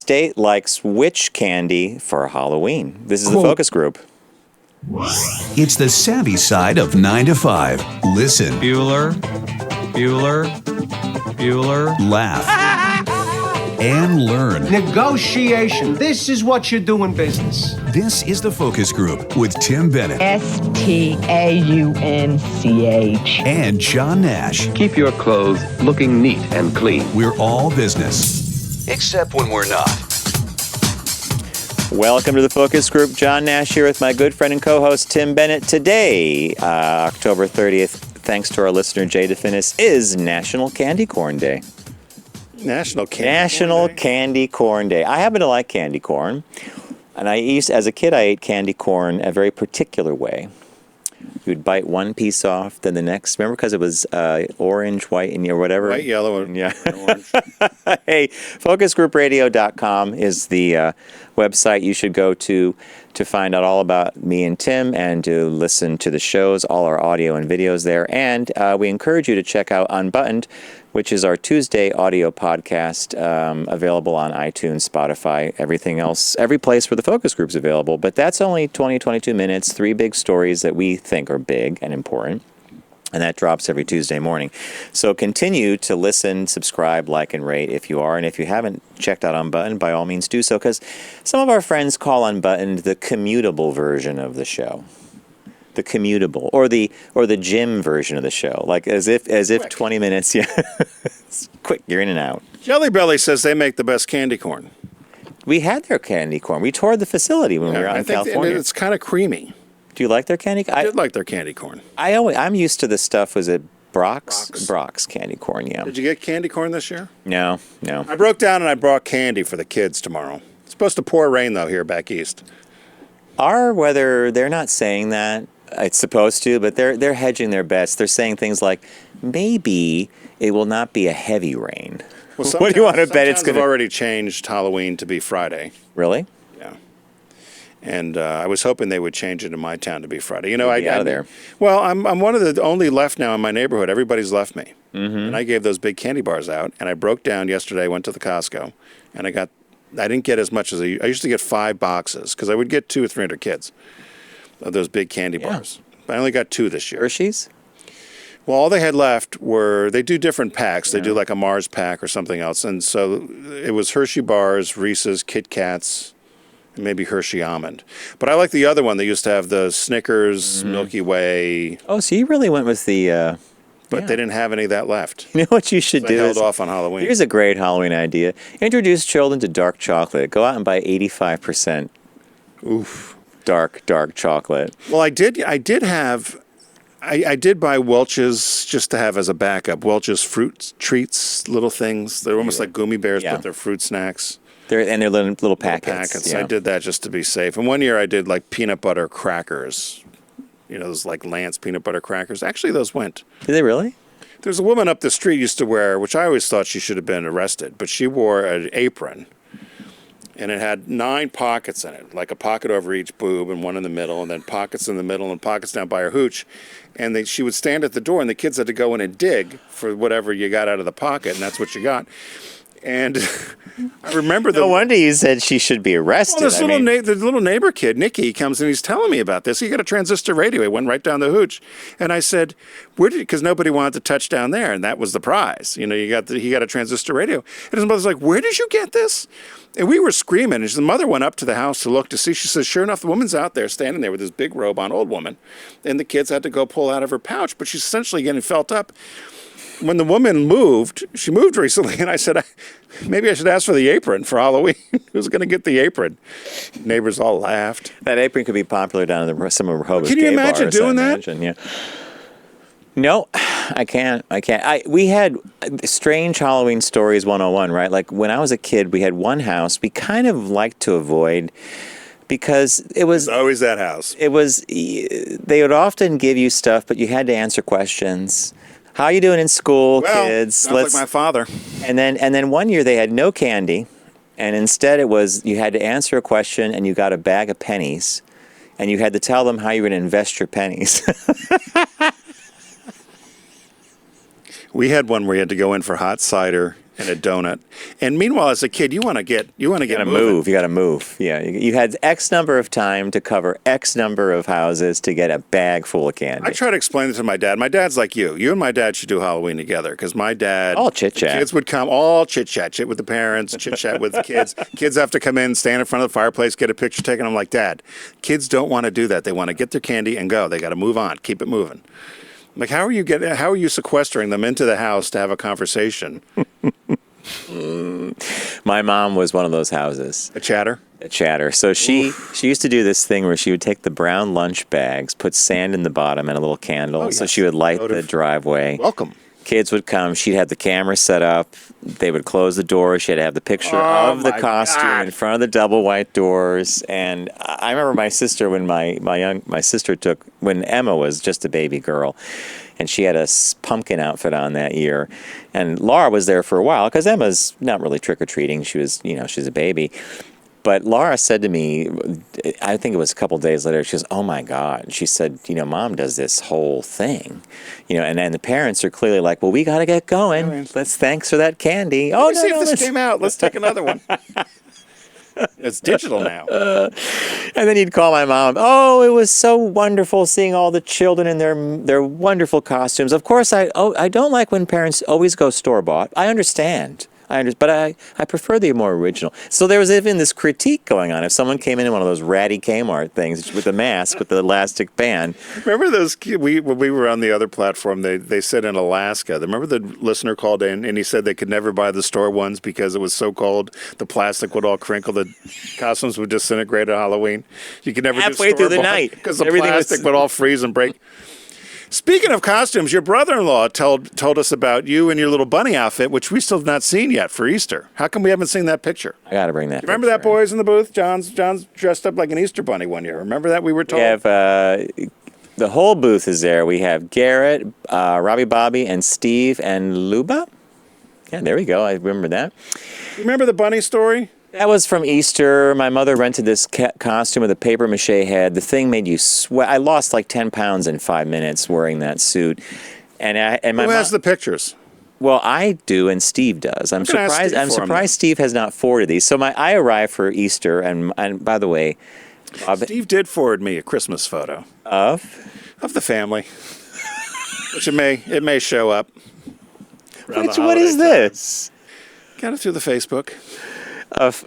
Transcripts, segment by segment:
state likes which candy for Halloween? This is the Quote. focus group. It's the savvy side of 9 to 5. Listen, Bueller, Bueller, Bueller. laugh, and learn. Negotiation. This is what you do in business. This is the focus group with Tim Bennett Staunch. and John Nash. Keep your clothes looking neat and clean. We're all business, except when we're not. Welcome to the focus group. John Nash here with my good friend and co-host Tim Bennett. Today, October 30th, thanks to our listener Jay DeFinis, is National Candy Corn Day. National Candy Corn Day. I happen to like candy corn. And as a kid, I ate candy corn a very particular way. You'd bite one piece off, then the next. Remember, because it was orange, white, and whatever. White, yellow, and yeah. orange. Hey, focusgroupradio.com is the website you should go to find out all about me and Tim and to listen to the shows, all our audio and videos there. And we encourage you to check out Unbuttoned, which is our Tuesday audio podcast, available on iTunes, Spotify, everything else, every place where the focus group's available. But that's only 22 minutes, 3 big stories that we think are big and important. And that drops every Tuesday morning. So continue to listen, subscribe, like, and rate if you are. And if you haven't checked out Unbuttoned, by all means do so, because some of our friends call Unbuttoned the commutable version of the show. The commutable or the gym version of the show, like as if Quick. 20 minutes, yeah, quick, you're in and out. Jelly Belly says they make the best candy corn. We had their candy corn. We toured the facility when we were out in California. It's kind of creamy. Do you like their candy? I did like their candy corn. I'm used to the stuff. Was it Brock's candy corn? Yeah. Did you get candy corn this year? No. I broke down and I brought candy for the kids tomorrow. It's supposed to pour rain though here back east. Our weather, they're not saying that. It's supposed to, but they're hedging their bets. They're saying things like, maybe it will not be a heavy rain. Well, What do you want to bet it's going going to? to? Already changed Halloween to be Friday. Really? Yeah. And I was hoping they would change it in my town to be Friday. You know, You'd be out of there. Well, I'm one of the only left now in my neighborhood. Everybody's left me. Mm-hmm. And I gave those big candy bars out. And I broke down yesterday. Went to the Costco, and I didn't get as much as I used to get 5 boxes because I would get 200 or 300 kids of those big candy bars. But I only got 2 this year. Hershey's? Well, all they had left were, they do different packs. They do like a Mars pack or something else. And so it was Hershey bars, Reese's, Kit Kats, and maybe Hershey Almond. But I like the other one. They used to have the Snickers, Milky Way. Oh, so you really went with the... But they didn't have any of that left. You know what you should So do? I held off on Halloween. Here's a great Halloween idea. Introduce children to dark chocolate. Go out and buy 85% dark chocolate. Well, I did buy Welch's just to have as a backup. Welch's fruit treats, little things. They're almost like gummy bears, but they're fruit snacks. They're little packets. Yeah. I did that just to be safe. And one year I did like peanut butter crackers. You know, those like Lance peanut butter crackers. Actually, those went. Did they really? There's a woman up the street used to wear, which I always thought she should have been arrested, but she wore an apron. And it had 9 pockets in it, like a pocket over each boob and one in the middle, and then pockets in the middle and pockets down by her hooch. And she would stand at the door, and the kids had to go in and dig for whatever you got out of the pocket, and that's what you got. And I remember No wonder you said she should be arrested. Well, the little neighbor kid, Nicky, comes and he's telling me about this. He got a transistor radio. He went right down the hooch. And I said, because nobody wanted to touch down there, and that was the prize. You know, he got a transistor radio. And his mother's like, where did you get this? And we were screaming. And his mother went up to the house to look to see. She says, sure enough, the woman's out there standing there with this big robe on, old woman. And the kids had to go pull out of her pouch, but she's essentially getting felt up. When the woman moved, she moved recently, and I said, maybe I should ask for the apron for Halloween. Who's going to get the apron? Neighbors all laughed. That apron could be popular down in some of Rehoboth's Can you gay imagine bars, doing that? Yeah. No, I can't. We had strange Halloween stories 101, right? Like when I was a kid, we had one house we kind of liked to avoid because it was... It's always that house. It was... They would often give you stuff, but you had to answer questions. How you doing in school, kids? Sounds like my father. And then one year they had no candy, and instead it was you had to answer a question and you got a bag of pennies, and you had to tell them how you were going to invest your pennies. We had one where you had to go in for hot cider and a donut. And meanwhile, as a kid, you want to get You gotta moving. move. You gotta move. Yeah, you had X number of time to cover X number of houses to get a bag full of candy. I try to explain it to my dad. My dad's like you. You and my dad should do Halloween together because my dad. All chit-chat. the kids would come, all chit chat, chit with the parents, chit chat with the kids. Kids have to come in, stand in front of the fireplace, get a picture taken. I'm like, Dad, kids don't want to do that. They want to get their candy and go. They got to move on. Keep it moving. Like, how are you sequestering them into the house to have a conversation? My mom was one of those houses. A chatter? A chatter. So she used to do this thing where she would take the brown lunch bags, put sand in the bottom and a little candle. Oh, So yes. she would light Load the of- driveway. Welcome. Kids would come. She'd have the camera set up. They would close the door. She'd have the picture of the my costume God. in front of the double white doors. And I remember my sister when when Emma was just a baby girl, and she had a pumpkin outfit on that year. And Laura was there for a while because Emma's not really trick or treating. She was, she's a baby. But Laura said to me, I think it was a couple days later, she goes, "Oh my God." She said, Mom does this whole thing. And then the parents are clearly like, "Well, we got to get going. Thanks for that candy." Oh, Let's see if this came out. Let's take another one. It's digital now. And then you'd call my mom. "Oh, it was so wonderful seeing all the children in their wonderful costumes. Of course, I don't like when parents always go store-bought. I understand. But I prefer the more original." So there was even this critique going on. If someone came in one of those ratty Kmart things with the mask with the elastic band. Remember those? When we were on the other platform, they said in Alaska. Remember the listener called in and he said they could never buy the store ones because it was so cold. The plastic would all crinkle. The costumes would disintegrate at Halloween. You could never Halfway through the night, because the everything was- plastic would all freeze and break. Speaking of costumes, your brother-in-law told us about you and your little bunny outfit, which we still have not seen yet for Easter. How come we haven't seen that picture? I got to bring that. Remember that, picture in. boys in the booth? John's dressed up like an Easter bunny one year. Remember that we were told? We have the whole booth is there. We have Garrett, Robbie Bobby, and Steve and Luba. Yeah, there we go. I remember that. Remember the bunny story? That was from Easter. My mother rented this costume with a paper mache head. The thing made you sweat. I lost like 10 pounds in 5 minutes wearing that suit. And my Who has the pictures? Well, I do, and Steve does. I'm gonna ask surprised. Steve I'm for 'em surprised Steve has not forwarded these. So I arrived for Easter, and by the way, Bob, Steve did forward me a Christmas photo of the family, which it may show up. around the what is holiday time. this? Got it through the Facebook.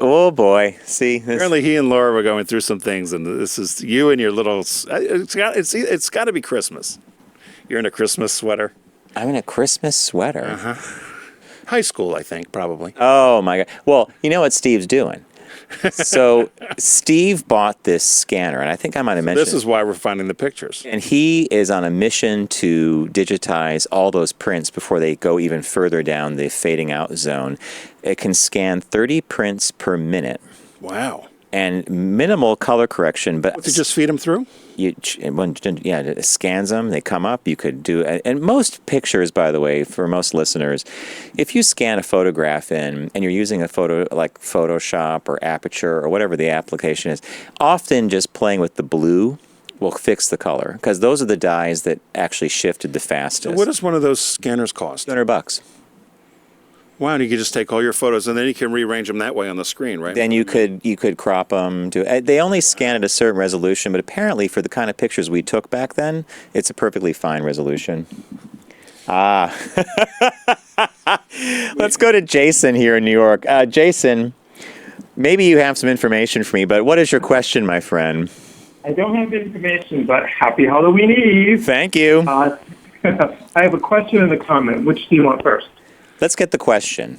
Oh boy! See, Apparently, he and Laura were going through some things, and this is you and your little. It's got to be Christmas. You're in a Christmas sweater. I'm in a Christmas sweater. High school, I think, probably. Oh my God! Well, you know what Steve's doing. So Steve bought this scanner, and I think I might have mentioned This is why we're finding the pictures. And he is on a mission to digitize all those prints before they go even further down the fading out zone. It can scan 30 prints per minute Wow. and minimal color correction, but To just feed them through? it scans them, they come up, you could do, and most pictures, by the way, for most listeners, if you scan a photograph in and you're using a photo like Photoshop or Aperture or whatever the application is, often just playing with the blue will fix the color because those are the dyes that actually shifted the fastest. What does one of those scanners cost? $200. Wow, and you could just take all your photos and then you can rearrange them that way on the screen, right? Then you could crop them. They only scan at a certain resolution, but apparently for the kind of pictures we took back then, it's a perfectly fine resolution. Let's go to Jason here in New York. Jason, maybe you have some information for me, but what is your question, my friend? I don't have information, but happy Halloween Eve. Thank you. I have a question and a comment. Which do you want first? Let's get the question.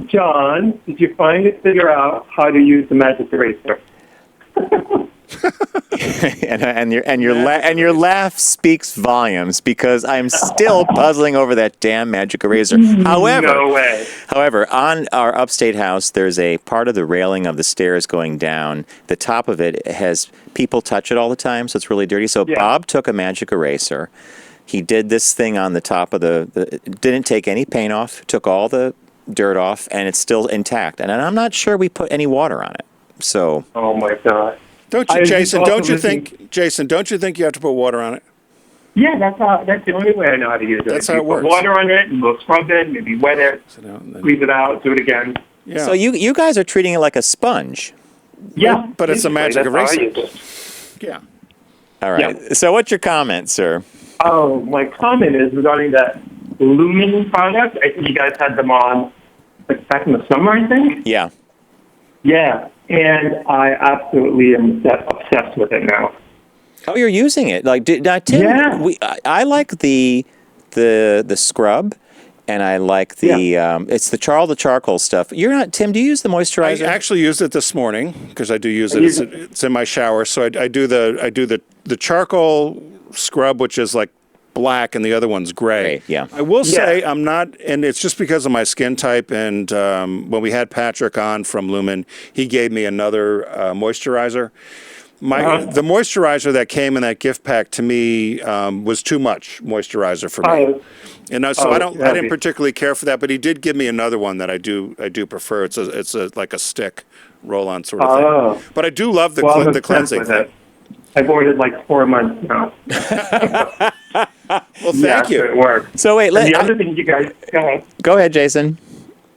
John, did you finally figure out how to use the magic eraser? and your laugh speaks volumes because I'm still puzzling over that damn magic eraser. However, No way. However, on our upstate house, there's a part of the railing of the stairs going down. The top of it has people touch it all the time, so it's really dirty. So Yeah. Bob took a magic eraser. He did this thing on the top of didn't take any paint off, took all the dirt off, and it's still intact. And I'm not sure we put any water on it. So Oh, my God. Don't you, I was Jason? also Don't you listening- think, Jason? Don't you think you have to put water on it? Yeah, that's the only way I know how to use it. That's how You it put works. water on it, and we'll scrub it, maybe wet it, squeeze it out, do it again. Yeah. So you guys are treating it like a sponge. Yeah, But it's a magic basically, that's how I eraser. use it. Yeah. All right. Yeah. So what's your comment, sir? Oh, my comment is regarding that Lumen product. I think you guys had them on like, back in the summer, I think. Yeah. Yeah, and I absolutely am obsessed with it now. Oh, you're using it. Like, now, Tim, Yeah. I like the scrub, and I like the it's the charcoal stuff. You're not, Tim. Do you use the I moisturizer? actually used it this morning because I do use it. It's in my shower, so I do the charcoal scrub, which is like black, and the other one's gray. Gray, yeah. I will say I'm not, and it's just because of my skin type. And when we had Patrick on from Lumen, he gave me another moisturizer. The moisturizer that came in that gift pack to me was too much moisturizer for me. And so I didn't particularly care for that, but he did give me another one that I do prefer. It's like a stick roll-on sort of thing. But I do love the cleansing thing. I've ordered like 4 months now. Well, thank you. It works. So wait, And the other thing you guys go ahead, Jason.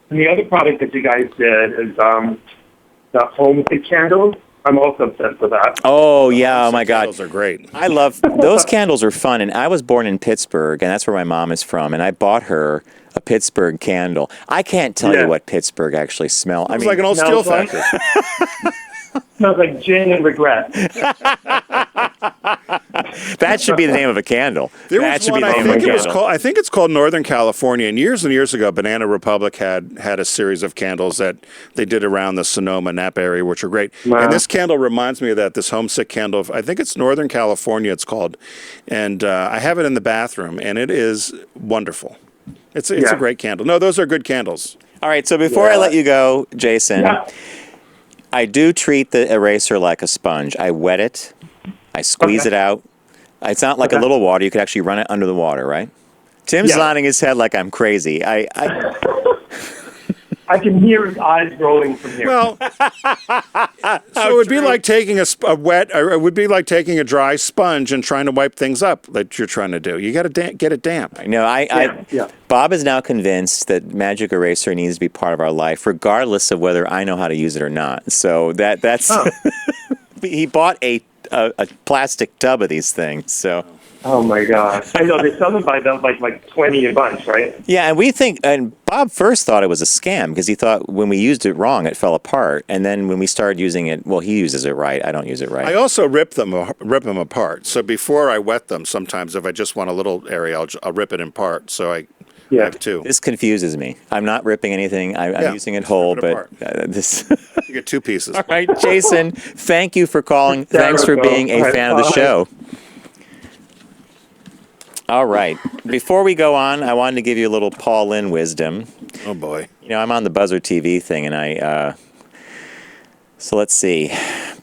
And the other product that you guys did is the home candles. I'm also obsessed with that. Oh yeah! Oh my God, Those are great. I love those candles. Are fun, and I was born in Pittsburgh, and that's where my mom is from. And I bought her a Pittsburgh candle. I can't tell you what Pittsburgh actually smells. It's like an old steel factory. Smells like gin and regret. That should be the name of a candle. There That was should one, be the I name of think a it was candle. called. I think it's called Northern California. And years ago, Banana Republic had a series of candles that they did around the Sonoma Napa area, which are great. Wow. And this candle reminds me of that. This homesick candle. I think it's Northern California. It's called, and I have it in the bathroom, and it is wonderful. It's a great candle. No, those are good candles. All right. So before I let you go, Jason, I do treat the eraser like a sponge. I wet it. I squeeze it out. It's not like a little water. You could actually run it under the water, right? Tim's nodding his head like I'm crazy. I can hear his eyes rolling from here. Well, so it would be like taking a wet, or it would be like taking a dry sponge and trying to wipe things up that you're trying to do. You got to get it damp. No, Bob is now convinced that magic eraser needs to be part of our life, regardless of whether I know how to use it or not. So that's he bought a plastic tub of these things. So. Oh my God! I know they sell them by like 20 a bunch, right? Yeah, and Bob first thought it was a scam because he thought when we used it wrong, it fell apart. And then when we started using it, well, he uses it right. I don't use it right. I also rip them apart. So before I wet them, sometimes if I just want a little area, I'll rip it in part. So I have two. This confuses me. I'm not ripping anything. I'm using it whole, but this. You get two pieces. All right, Jason, thank you for calling. Thanks for being a fan of the show. All right. Before we go on, I wanted to give you a little Paul Lynn wisdom. Oh, boy. You know, I'm on the Buzzer TV thing, and so let's see.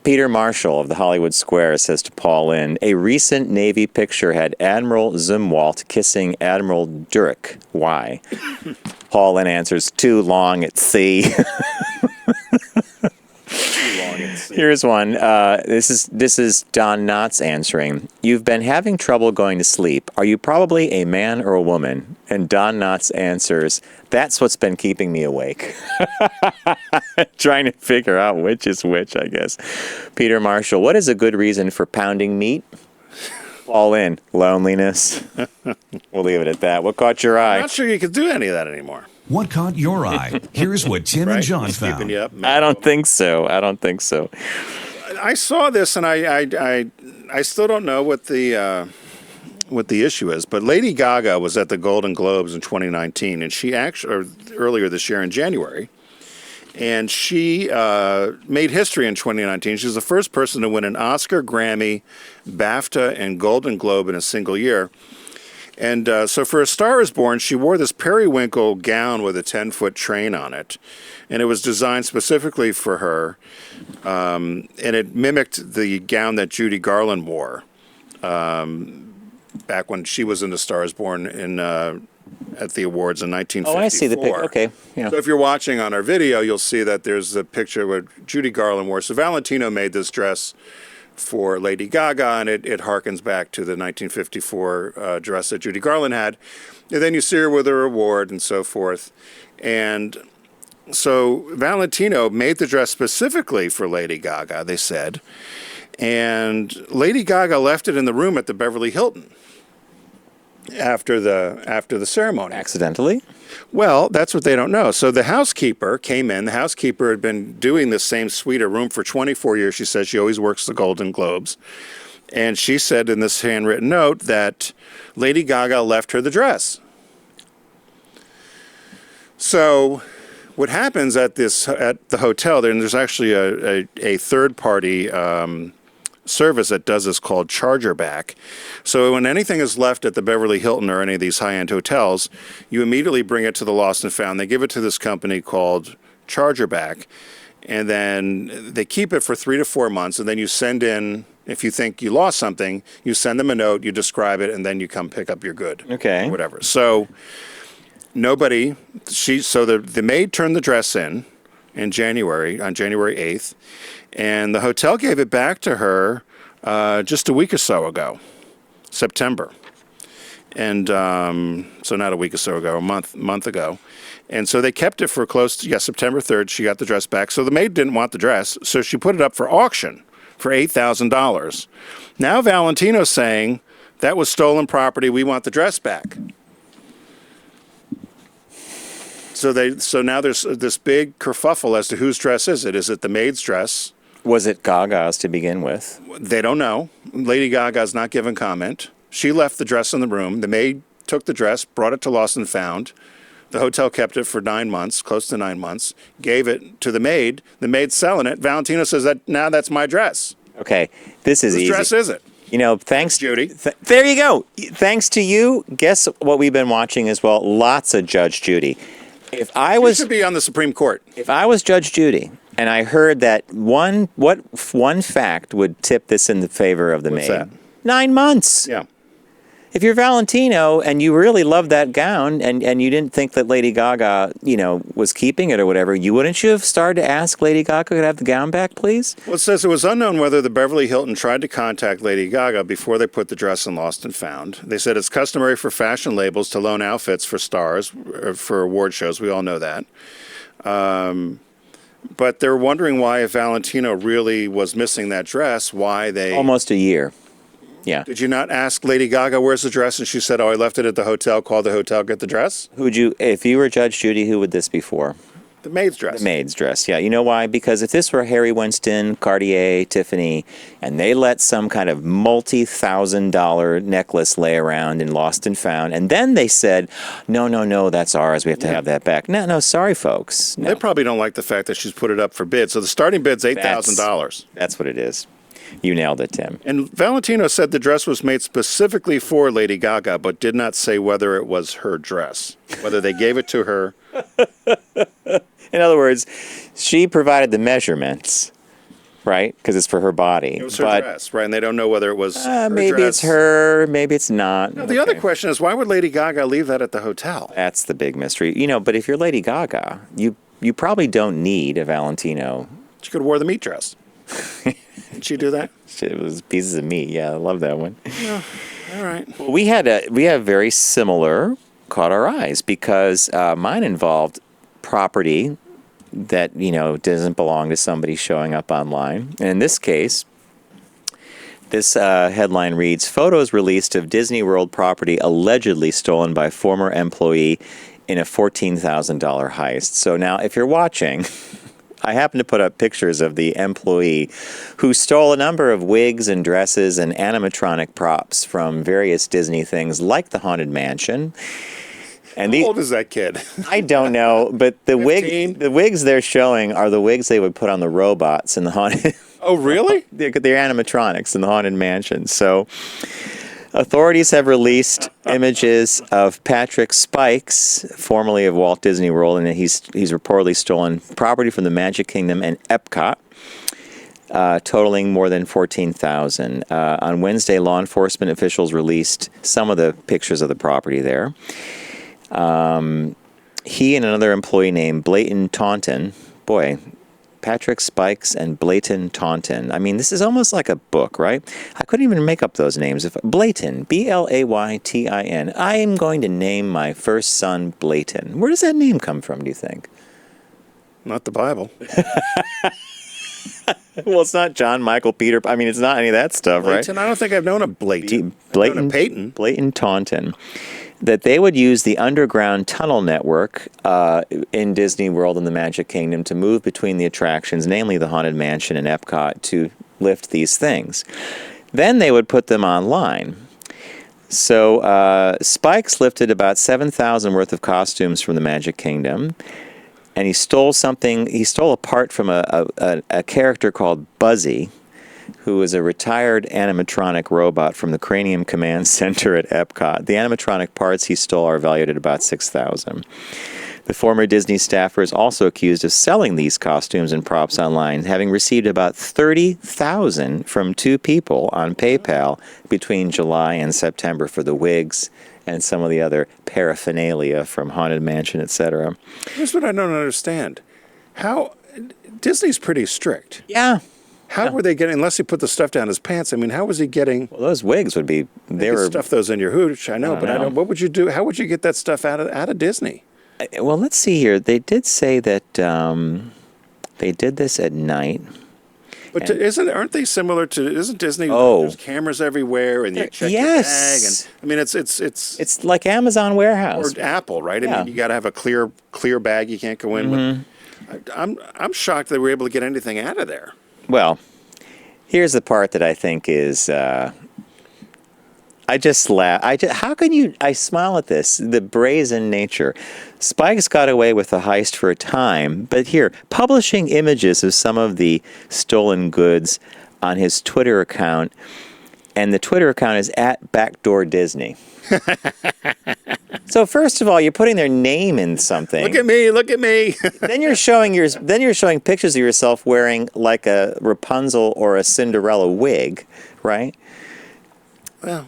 Peter Marshall of the Hollywood Square says to Paul Lynn, a recent Navy picture had Admiral Zumwalt kissing Admiral Durek. Why? Paul Lynn answers, too long at sea. Here's one. This is Don Knotts answering. You've been having trouble going to sleep. Are you probably a man or a woman? And Don Knotts answers, that's what's been keeping me awake. Trying to figure out which is which, I guess. Peter Marshall, what is a good reason for pounding meat? All in. Loneliness. We'll leave it at that. What caught your eye? I'm not sure you can do any of that anymore. What caught your eye? Here's what Tim and John He's keeping found. you up. I don't think so. I saw this, and I still don't know what the issue is. But Lady Gaga was at the Golden Globes in 2019, and she or earlier this year in January, and she made history in 2019. She was the first person to win an Oscar, Grammy, BAFTA, and Golden Globe in a single year. And so for A Star Is Born, she wore this periwinkle gown with a 10-foot train on it. And it was designed specifically for her. And it mimicked the gown that Judy Garland wore back when she was in A Star Is Born at the awards in 1954. Oh, I see the picture. Okay. Yeah. So if you're watching on our video, you'll see that there's a picture where Judy Garland wore. So Valentino made this dress for Lady Gaga, and it harkens back to the 1954 dress that Judy Garland had. And then you see her with her award and so forth. And so Valentino made the dress specifically for Lady Gaga, they said. And Lady Gaga left it in the room at the Beverly Hilton after the ceremony. Accidentally? Well, that's what they don't know. So the housekeeper came in. The housekeeper had been doing the same suite of room for 24 years. She says she always works the Golden Globes. And she said in this handwritten note that Lady Gaga left her the dress. So what happens at the hotel, there's actually a third-party service that does this called Chargerback. So when anything is left at the Beverly Hilton or any of these high-end hotels, you immediately bring it to the Lost and Found. They give it to this company called Chargerback, and then they keep it for 3 to 4 months, and then you send in, if you think you lost something, you send them a note, you describe it, and then you come pick up your good. Okay. Whatever. So the maid turned the dress in on January 8th, and the hotel gave it back to her just a week or so ago, September. And so not a week or so ago, a month ago. And so they kept it for September 3rd, she got the dress back. So the maid didn't want the dress, so she put it up for auction for $8,000. Now Valentino's saying, that was stolen property, we want the dress back. So now there's this big kerfuffle as to whose dress is it. Is it the maid's dress? Was it Gaga's to begin with? They don't know. Lady Gaga's not given comment. She left the dress in the room. The maid took the dress, brought it to Lost and Found. The hotel kept it for 9 months, close to 9 months, gave it to the maid. The maid's selling it. Valentino says that now that's my dress. Okay, this is easy. Whose dress is it? You know, thanks, Judy. There you go. Thanks to you. Guess what we've been watching as well? Lots of Judge Judy. She should be on the Supreme Court. If I was Judge Judy and I heard that one fact would tip this in the favor of the What's maid. that? 9 months. Yeah. If you're Valentino and you really love that gown and you didn't think that Lady Gaga, was keeping it or whatever, wouldn't you have started to ask Lady Gaga to have the gown back, please? Well, it says it was unknown whether the Beverly Hilton tried to contact Lady Gaga before they put the dress in Lost and Found. They said it's customary for fashion labels to loan outfits for stars for award shows. We all know that. But they're wondering why, if Valentino really was missing that dress, why they... Almost a year. Yeah. Did you not ask Lady Gaga, where's the dress? And she said, I left it at the hotel. Call the hotel, get the dress? If you were Judge Judy, who would this be for? The maid's dress. The maid's dress, yeah. You know why? Because if this were Harry Winston, Cartier, Tiffany, and they let some kind of multi-$1,000 necklace lay around and Lost and Found, and then they said, no, that's ours, we have to have that back. No, sorry, folks. No. They probably don't like the fact that she's put it up for bid. So the starting bid's $8,000. That's what it is. You nailed it, Tim. And Valentino said the dress was made specifically for Lady Gaga, but did not say whether it was her dress, whether they gave it to her. In other words, she provided the measurements, right? Because it's for her body. It was her dress, right? And they don't know whether it was her maybe dress. It's her, maybe it's not. No, the other question is, why would Lady Gaga leave that at the hotel? That's the big mystery. But if you're Lady Gaga, you probably don't need a Valentino. She could have wore the meat dress. Did she do that? It was pieces of meat. Yeah, I love that one. Yeah. All right. Well, we have very similar caught our eyes because mine involved property that doesn't belong to somebody showing up online. And in this case, this headline reads: "Photos released of Disney World property allegedly stolen by former employee in a $14,000 heist." So now, if you're watching. I happen to put up pictures of the employee who stole a number of wigs and dresses and animatronic props from various Disney things like the Haunted Mansion. And How old is that kid? I don't know, but the 15? the wigs they're showing are the wigs they would put on the robots in the Haunted. Oh, really? They're animatronics in the Haunted Mansion. So authorities have released images of Patrick Spikes, formerly of Walt Disney World, and he's reportedly stolen property from the Magic Kingdom and Epcot, totaling more than $14,000. On Wednesday, law enforcement officials released some of the pictures of the property there. He and another employee named Blayton Taunton, boy, Patrick Spikes and Blayton Taunton. I mean, this is almost like a book, right? I couldn't even make up those names. If Blayton, Blaytin. I am going to name my first son Blayton. Where does that name come from, do you think? Not the Bible. Well, it's not John, Michael, Peter. I mean, it's not any of that stuff, Blayton? right? I don't think I've known a Blayton. I've known a Peyton. Blayton Taunton. That they would use the underground tunnel network in Disney World and the Magic Kingdom to move between the attractions, namely the Haunted Mansion and Epcot, to lift these things. Then they would put them online. So Spikes lifted about 7,000 worth of costumes from the Magic Kingdom, and he stole something. He stole a part from a character called Buzzy, who is a retired animatronic robot from the Cranium Command Center at Epcot. The animatronic parts he stole are valued at about $6,000. The former Disney staffer is also accused of selling these costumes and props online, having received about $30,000 from two people on PayPal between July and September for the wigs and some of the other paraphernalia from Haunted Mansion, etc. Here's what I don't understand. How Disney's pretty strict. Yeah. How were they getting, unless he put the stuff down his pants, I mean, how was he getting... Well, those wigs would be... They could stuff those in your hooch, I know, but I know. don't... What would you do? How would you get that stuff out of Disney? Well, let's see here. They did say that they did this at night. But aren't they similar to... Isn't Disney... Oh. There's cameras everywhere, and you check Yes. your bag, and... I mean, it's... It's like Amazon Warehouse. Or Apple, right? I Yeah. mean, you got to have a clear bag you can't go in with. I'm shocked they were able to get anything out of there. Well, here's the part that I think is... I just laugh. How can you... I smile at this, the brazen nature. Spikes got away with the heist for a time, but here, publishing images of some of the stolen goods on his Twitter account, and the Twitter account is @BackdoorDisney. So first of all, you're putting their name in something. Look at me, look at me. Then you're showing pictures of yourself wearing like a Rapunzel or a Cinderella wig, right? Well...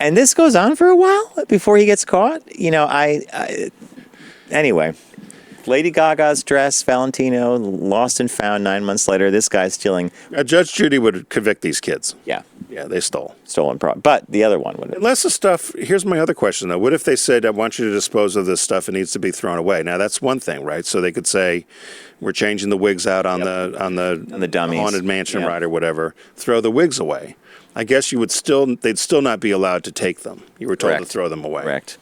And this goes on for a while before he gets caught. You know, anyway, Lady Gaga's dress, Valentino, lost and found 9 months later. This guy's stealing. Judge Judy would convict these kids. Yeah. Yeah, they stole. Stolen prop. But the other one would. Unless the stuff, here's my other question though. What if they said, I want you to dispose of this stuff, it needs to be thrown away? Now that's one thing, right? So they could say, we're changing the wigs out on the dummies. Haunted Mansion Yep. ride or whatever. Throw the wigs away. I guess they'd still not be allowed to take them. You were told to throw them away. Correct.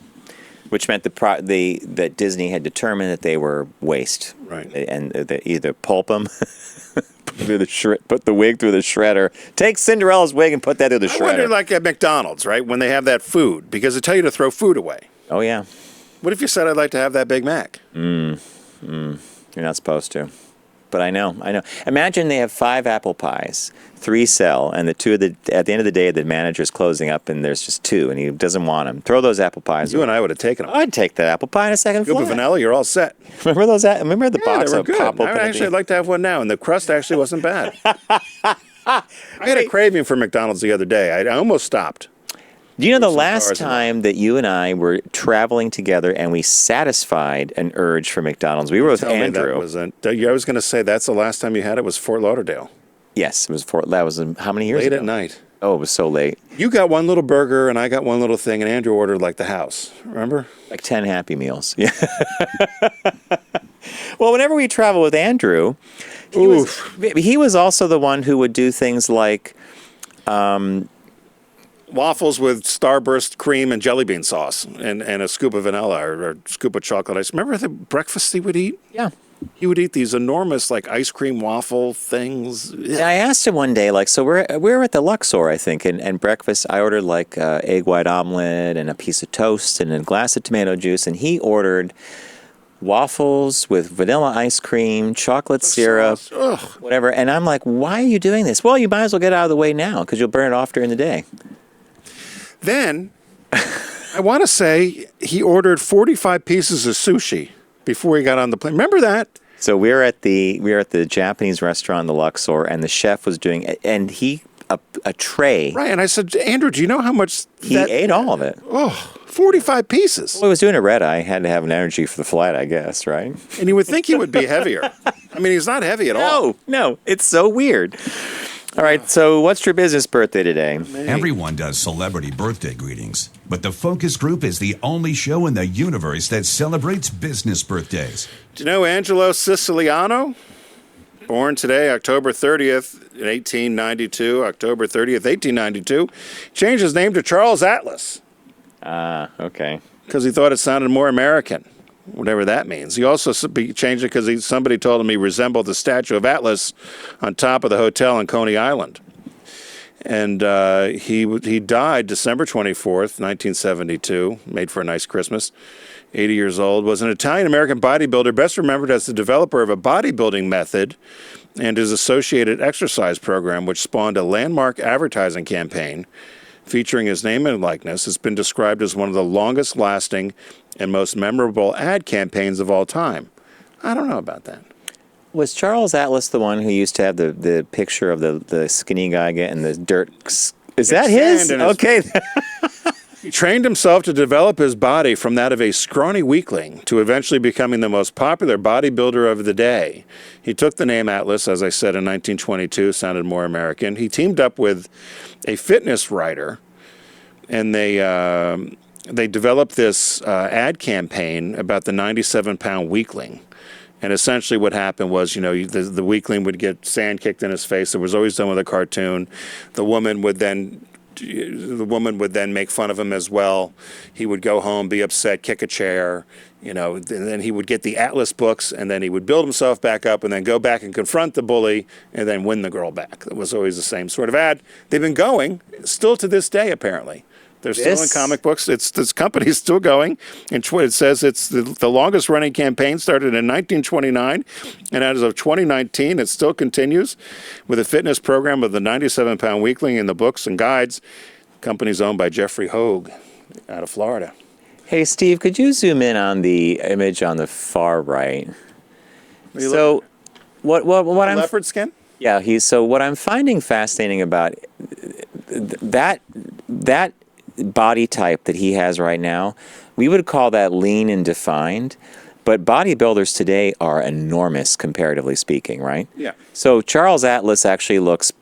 Which meant that Disney had determined that they were waste. Right. And they either pulp them, put the wig through the shredder, take Cinderella's wig and put that through the I shredder. wonder, like at McDonald's, right, when they have that food, because they tell you to throw food away. Oh, yeah. What if you said, I'd like to have that Big Mac? You're not supposed to. But I know. Imagine they have 5 apple pies, 3 sell, and at the end of the day, the manager's closing up, and there's just 2, and he doesn't want them. Throw those apple pies. You and I would have taken them. I'd take that apple pie in a second Scoop of flat. vanilla, you're all set. Remember those? Remember the Yeah, box they were of good. pop open? I'd like to have one now, and the crust actually wasn't bad. I had a craving for McDonald's the other day. I almost stopped. Do you know the some last cars in time that you and I were traveling together and we satisfied an urge for McDonald's? We were with Tell me Andrew. that wasn't. I was going to say that's the last time you had it was Fort Lauderdale. Yes, it was that was how many years Late ago? at night. Oh, it was so late. You got one little burger and I got one little thing, and Andrew ordered like the house. Remember? Like 10 Happy Meals. Yeah. Well, whenever we travel with Andrew, he was also the one who would do things like Waffles with Starburst cream and jelly bean sauce, and a scoop of vanilla or a scoop of chocolate ice. Remember the breakfast he would eat? yeah. He would eat these enormous like ice cream waffle things. And I asked him one day, like, so we're at the Luxor, I think, and breakfast. I ordered like egg white omelet and a piece of toast and a glass of tomato juice, and he ordered waffles with vanilla ice cream, chocolate syrup, Ugh. whatever. And I'm like, why are you doing this? Well, you might as well get out of the way now because you'll burn it off during the day. Then, I want to say he ordered 45 pieces of sushi before he got on the plane. Remember that? So we're at the Japanese restaurant, the Luxor, and the chef was doing, and he a tray. Right, and I said, Andrew, do you know how much He ate all of it. Oh, 45 pieces. Well, he was doing a red eye. Had to have an energy for the flight, I guess, right? And you would think he would be heavier. I mean, he's not heavy at all. No, it's so weird. All right, so what's your business birthday today? Everyone does celebrity birthday greetings, but the Focus Group is the only show in the universe that celebrates business birthdays. Do you know Angelo Siciliano? Born today, October 30th, 1892, October 30th, 1892. Changed his name to Charles Atlas Okay. because he thought it sounded more American, whatever that means. He also changed it because somebody told him he resembled the statue of Atlas on top of the hotel on Coney Island. And he died December 24th, 1972, made for a nice Christmas, 80 years old, was an Italian-American bodybuilder, best remembered as the developer of a bodybuilding method and his associated exercise program, which spawned a landmark advertising campaign featuring his name and likeness. Has been described as one of the longest-lasting and most memorable ad campaigns of all time. I don't know about that. Was Charles Atlas the one who used to have the picture of the skinny guy getting the dirt? Is that his? Sand in his- Okay. He trained himself to develop his body from that of a scrawny weakling to eventually becoming the most popular bodybuilder of the day. He took the name Atlas, as I said, in 1922, sounded more American. He teamed up with a fitness writer, and they developed this ad campaign about the 97-pound weakling. And essentially what happened was, the weakling would get sand kicked in his face. It was always done with a cartoon. The woman would then make fun of him as well. He would go home, be upset, kick a chair, and then he would get the Atlas books, and then he would build himself back up and then go back and confront the bully and then win the girl back. It was always the same sort of ad. They've been going still to this day, apparently. They're still in comic books. This company's still going. And it says it's the longest running campaign, started in 1929. And as of 2019, it still continues with a fitness program of the 97-pound weakling in the books and guides. Company's owned by Jeffrey Hogue out of Florida. Hey, Steve, could you zoom in on the image on the far right? So, what I'm Leopard skin? Yeah, so what I'm finding fascinating about that body type that he has right now, we would call that lean and defined, but bodybuilders today are enormous comparatively speaking, right? Yeah. So Charles Atlas actually looks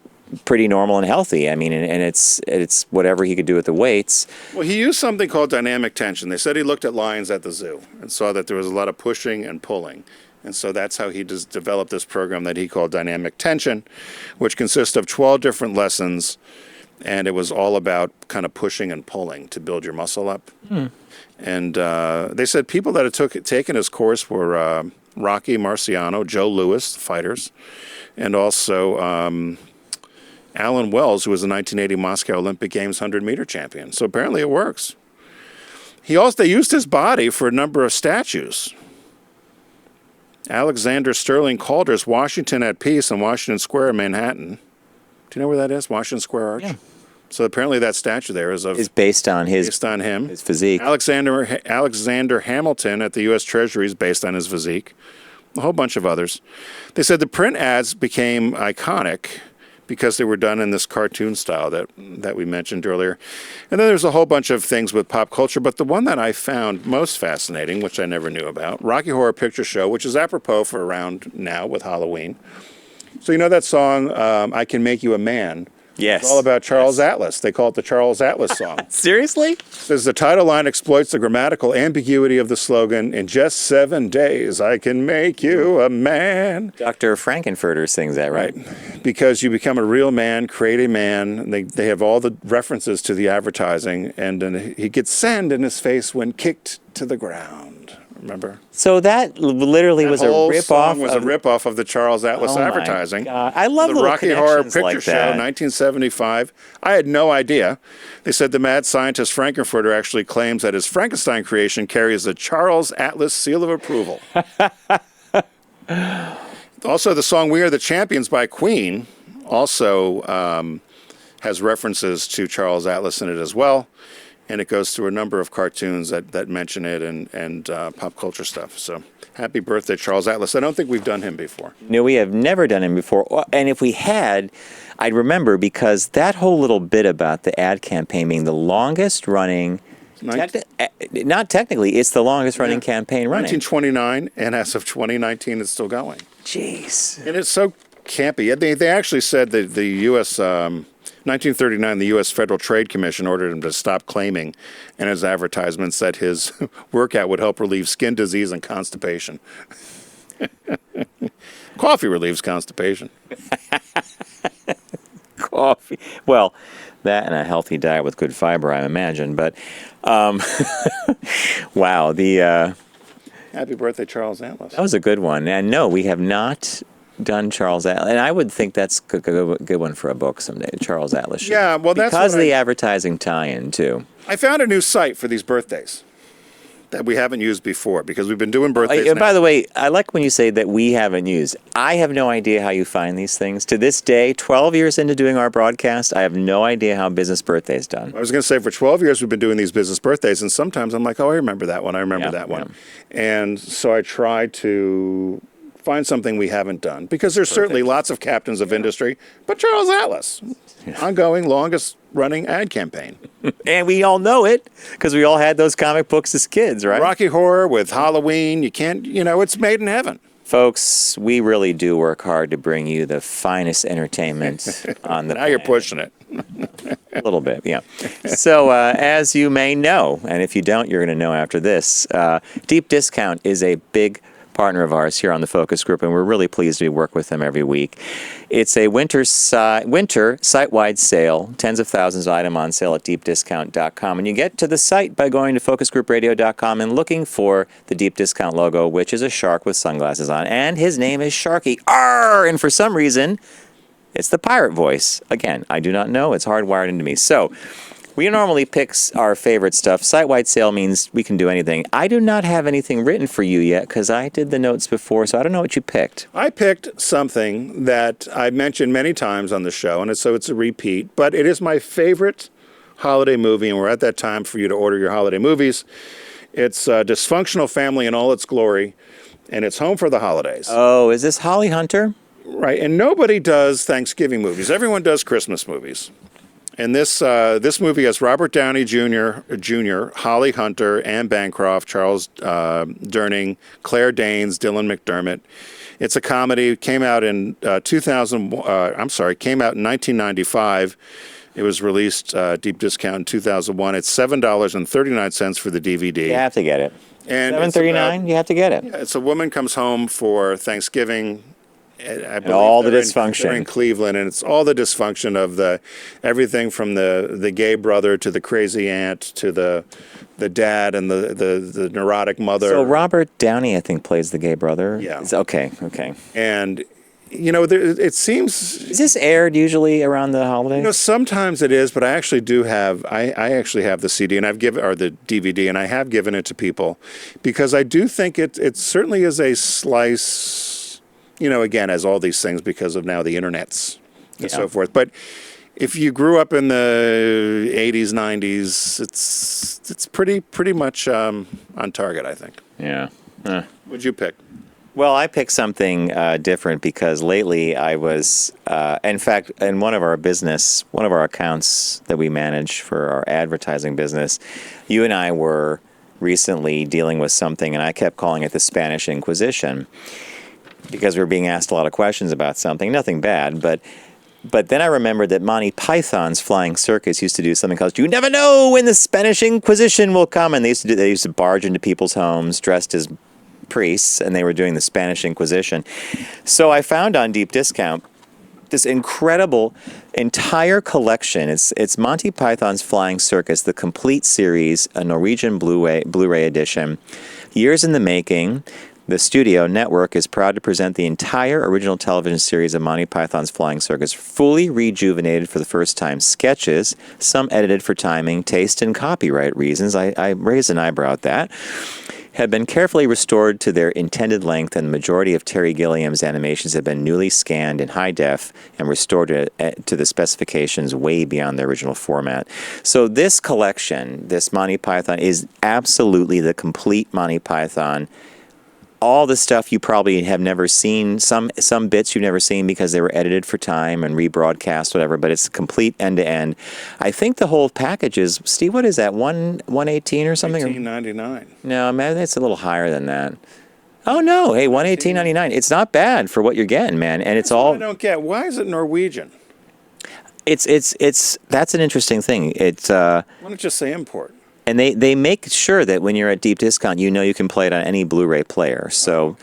pretty normal and healthy. I mean, and it's whatever he could do with the weights. Well, he used something called dynamic tension. They said he looked at lions at the zoo and saw that there was a lot of pushing and pulling. And so that's how he just developed this program that he called dynamic tension, which consists of 12 different lessons. And it was all about kind of pushing and pulling to build your muscle up. And they said people that had taken his course were Rocky Marciano, Joe Louis, the fighters, and also Alan Wells, who was the 1980 Moscow Olympic Games 100-meter champion. So apparently it works. They used his body for a number of statues. Alexander Sterling Calder's Washington at Peace on Washington Square in Manhattan. Do you know where that is? Washington Square Arch? Yeah. So apparently that statue there is Based on him. His physique. Alexander Hamilton at the U.S. Treasury is based on his physique. A whole bunch of others. They said the print ads became iconic because they were done in this cartoon style that we mentioned earlier. And then there's a whole bunch of things with pop culture, but the one that I found most fascinating, which I never knew about, Rocky Horror Picture Show, which is apropos for around now with Halloween. So you know that song, I Can Make You a Man? Yes. It's all about Charles Atlas. They call it the Charles Atlas song. Seriously? Says the title line exploits the grammatical ambiguity of the slogan, in just 7 days, I can make you a man. Dr. Frankenfurter sings that, right? Because you become a real man, create a man. They have all the references to the advertising, and then he gets sand in his face when kicked to the ground. Remember? So that literally was a rip-off. Was a rip-off of the Charles Atlas Oh my advertising. God. I love the little Rocky Horror connections Picture like Show, that. 1975. I had no idea. They said the mad scientist Frankenfurter actually claims that his Frankenstein creation carries the Charles Atlas seal of approval. Also, the song "We Are the Champions" by Queen also has references to Charles Atlas in it as well. And it goes through a number of cartoons that mention it and pop culture stuff. So happy birthday, Charles Atlas. I don't think we've done him before. No, we have never done him before. And if we had, I'd remember, because that whole little bit about the ad campaign being the longest running, not technically, it's the longest running campaign running. 1929, and as of 2019, it's still going. Jeez. And it's so campy. They actually said that the U.S. 1939, the U.S. Federal Trade Commission ordered him to stop claiming in his advertisements that his workout would help relieve skin disease and constipation. Coffee relieves constipation. Coffee. Well, that and a healthy diet with good fiber, I imagine. But, wow, Happy birthday, Charles Atlas. that was a good one. And no, we have not done Charles Atlas. And I would think that's a good one for a book someday, Charles Atlas. should- Yeah, well, that's because what of the advertising tie-in, too. I found a new site for these birthdays that we haven't used before because we've been doing birthdays And now. by the way, I like when you say that we haven't used. I have no idea how you find these things. To this day, 12 years into doing our broadcast, I have no idea how business birthday is done. I was going to say for 12 years we've been doing these business birthdays, and sometimes I'm like, oh, I remember that one. I remember Yeah, that one. And so I try to find something we haven't done because there's certainly lots of captains of industry, but Charles Atlas, ongoing, longest running ad campaign. And we all know it because we all had those comic books as kids, right? Rocky Horror with Halloween, you can't, it's made in heaven. Folks, we really do work hard to bring you the finest entertainment on the Now you're planet. pushing it. A little bit, yeah. So, as you may know, and if you don't, you're going to know after this, Deep Discount is a big partner of ours here on the Focus Group, and we're really pleased to work with them every week. It's a winter site-wide sale, tens of thousands of items on sale at deepdiscount.com. And you get to the site by going to focusgroupradio.com and looking for the Deep Discount logo, which is a shark with sunglasses on. And his name is Sharky. Arr! And for some reason, it's the pirate voice. Again, I do not know. It's hardwired into me. So, we normally pick our favorite stuff. Site-wide sale means we can do anything. I do not have anything written for you yet because I did the notes before, so I don't know what you picked. I picked something that I mentioned many times on the show, and so it's a repeat, but it is my favorite holiday movie, and we're at that time for you to order your holiday movies. It's Dysfunctional Family in all its glory, and it's Home for the Holidays. Oh, is this Holly Hunter? Right, and nobody does Thanksgiving movies. Everyone does Christmas movies. And this movie has Robert Downey Jr., Holly Hunter, Anne Bancroft, Charles Durning, Claire Danes, Dylan McDermott. It's a comedy. It came out in came out in 1995. It was released Deep Discount in 2001. It's $7.39 for the DVD. You have to get it. And $7.39. You have to get it. it's a woman comes home for Thanksgiving. I believe all the they're dysfunction. They're in Cleveland, and it's all the dysfunction of everything from the gay brother to the crazy aunt to the dad and the neurotic mother. So Robert Downey, I think, plays the gay brother. Yeah. Okay. And it seems. Is this aired usually around the holidays? Sometimes it is, but I actually do have. I actually have the CD and the DVD, and I have given it to people because I do think it certainly is a slice. Again, as all these things because of now the internets and so forth. But if you grew up in the 80s, 90s, it's pretty much on target, I think. Yeah. What'd you pick? Well, I picked something different because lately I was, in fact, in one of our accounts that we manage for our advertising business, you and I were recently dealing with something, and I kept calling it the Spanish Inquisition because we were being asked a lot of questions about something, nothing bad, but then I remembered that Monty Python's Flying Circus used to do something called "You Never Know When the Spanish Inquisition Will Come," and they used to barge into people's homes dressed as priests, and they were doing the Spanish Inquisition. So I found on Deep Discount this incredible entire collection. It's Monty Python's Flying Circus, the complete series, a Norwegian Blu-ray edition. Years in the making. The studio network is proud to present the entire original television series of Monty Python's Flying Circus, fully rejuvenated for the first time. Sketches, some edited for timing, taste, and copyright reasons. I raised an eyebrow at that. Have been carefully restored to their intended length, and the majority of Terry Gilliam's animations have been newly scanned in high def and restored to the specifications way beyond the original format. So this collection, this Monty Python, is absolutely the complete Monty Python. All the stuff you probably have never seen, some bits you've never seen because they were edited for time and rebroadcast, whatever, but it's complete end-to-end. I think the whole package is, Steve, what is that, $118 or something? $18.99. No, maybe it's a little higher than that. Oh no! Hey, $118.99. It's not bad for what you're getting, man. And it's That's what all. I don't get. Why is it Norwegian? It's that's an interesting thing. It's Why don't you just say import? and they make sure that when you're at deep discount, you know you can play it on any Blu-ray player. So,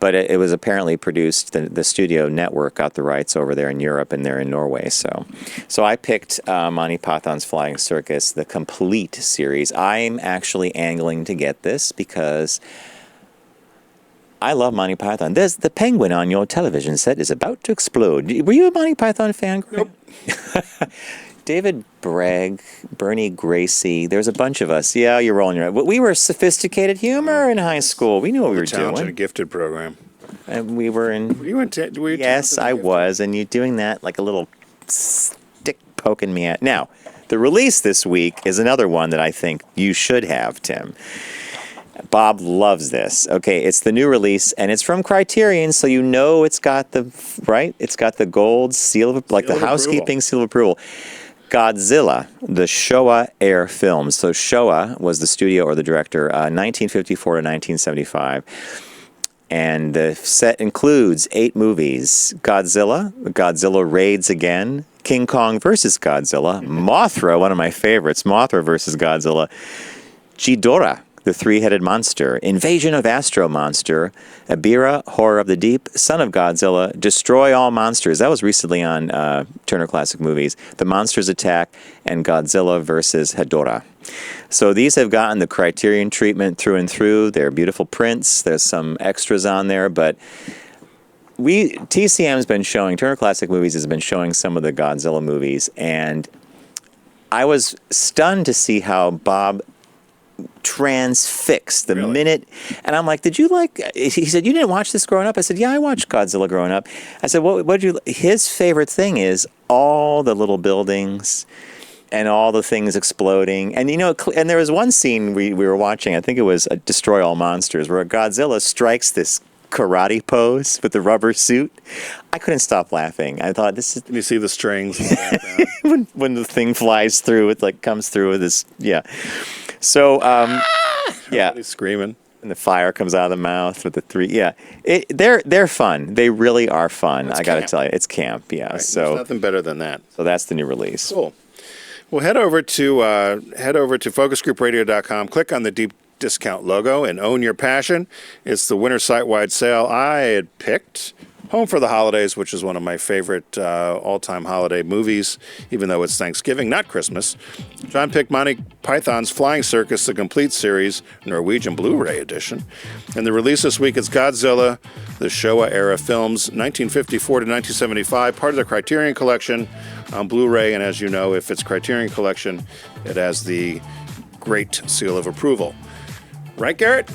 but it was apparently produced. The studio network got the rights over there in Europe, and they're in Norway. So I picked Monty Python's Flying Circus, the complete series. I'm actually angling to get this because I love Monty Python. There's the penguin on your television set is about to explode. Were you a Monty Python fan? Nope. David Bragg, Bernie Gracie. There's a bunch of us. Yeah, you're rolling your eyes. We were sophisticated humor in high school. We knew what we were Talented doing. and gifted program. And we were in. Were you in? Were you Yes, talented I and gifted? was. And you doing that like a little stick poking me at. Now, the release this week is another one that I think you should have, Tim. Bob loves this. Okay, it's the new release, and it's from Criterion, so you know it's got the right. It's got the gold seal of like Seal the of housekeeping seal of approval. Godzilla, the Showa Air Films. So Showa was the studio or the director, 1954 to 1975. And the set includes 8 movies. Godzilla, Godzilla Raids Again, King Kong versus Godzilla, Mothra, one of my favorites, Mothra versus Godzilla, Ghidorah, the three-headed monster, Invasion of Astro Monster, Ebirah, Horror of the Deep, Son of Godzilla, Destroy All Monsters. That was recently on Turner Classic Movies. The Monsters Attack, and Godzilla versus Hedorah. So these have gotten the Criterion treatment through and through. They're beautiful prints. There's some extras on there, but TCM's been showing, Turner Classic Movies has been showing some of the Godzilla movies, and I was stunned to see how Bob transfixed the minute, and I'm like, did you like, he said, you didn't watch this growing up? I said, yeah, I watched Godzilla growing up. I said, what did you, his favorite thing is all the little buildings and all the things exploding. And you know, and there was one scene we were watching, I think it was Destroy All Monsters, where Godzilla strikes this karate pose with the rubber suit. I couldn't stop laughing. I thought, this is... Can you see the strings in the background? when the thing flies through, it like comes through with this, yeah. So, yeah. He's screaming. And the fire comes out of the mouth with the three, yeah. They're fun. They really are fun. It's I got to camp. tell you, it's camp, yeah. Right. So There's nothing better than that. So that's the new release. Cool. Well, head over to focusgroupradio.com, click on the deep discount logo, and own your passion. It's the winter site-wide sale I had picked. Home for the Holidays, which is one of my favorite all-time holiday movies, even though it's Thanksgiving, not Christmas. John picked Monty Python's Flying Circus, the complete series, Norwegian Blu-ray edition. And the release this week is Godzilla, the Showa-era films, 1954 to 1975, part of the Criterion Collection on Blu-ray. And as you know, if it's Criterion Collection, it has the great seal of approval. Right, Garrett?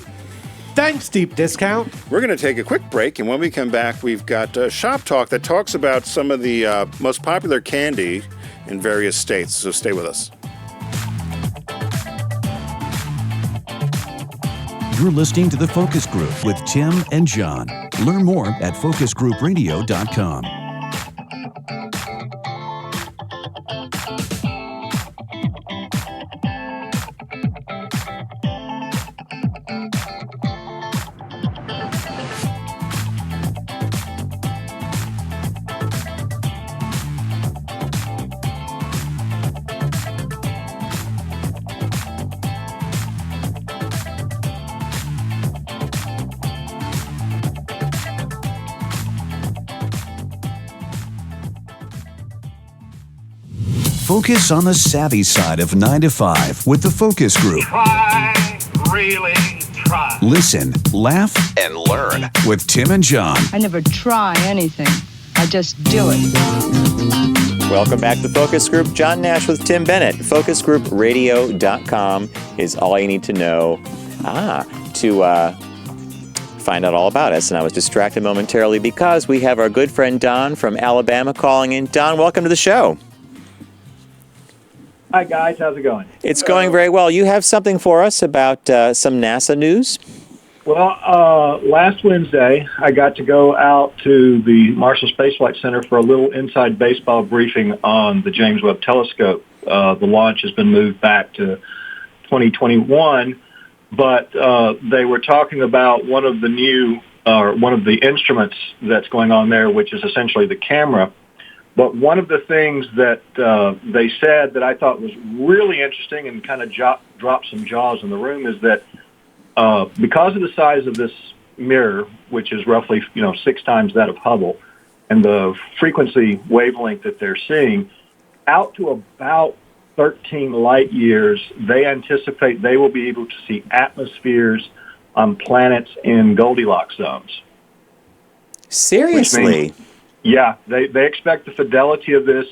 Thanks, Deep Discount. We're going to take a quick break, and when we come back, we've got Shop Talk that talks about some of the most popular candy in various states. So stay with us. You're listening to The Focus Group with Tim and John. Learn more at focusgroupradio.com. Focus on the savvy side of 9 to 5 with the Focus Group. Try, really try. Listen, laugh, and learn with Tim and John. I never try anything. I just do it. Welcome back to the Focus Group. John Nash with Tim Bennett. Focusgroupradio.com is all you need to know to find out all about us. And I was distracted momentarily because we have our good friend Don from Alabama calling in. Don, welcome to the show. Hi, guys. How's it going? It's going very well. You have something for us about some NASA news? Well, last Wednesday, I got to go out to the Marshall Space Flight Center for a little inside baseball briefing on the James Webb Telescope. The launch has been moved back to 2021, but they were talking about one of the instruments that's going on there, which is essentially the camera. But one of the things that they said that I thought was really interesting and kind of dropped some jaws in the room is that because of the size of this mirror, which is roughly 6 times that of Hubble, and the frequency wavelength that they're seeing, out to about 13 light years, they anticipate they will be able to see atmospheres on planets in Goldilocks zones. Seriously? Yeah, they expect the fidelity of this.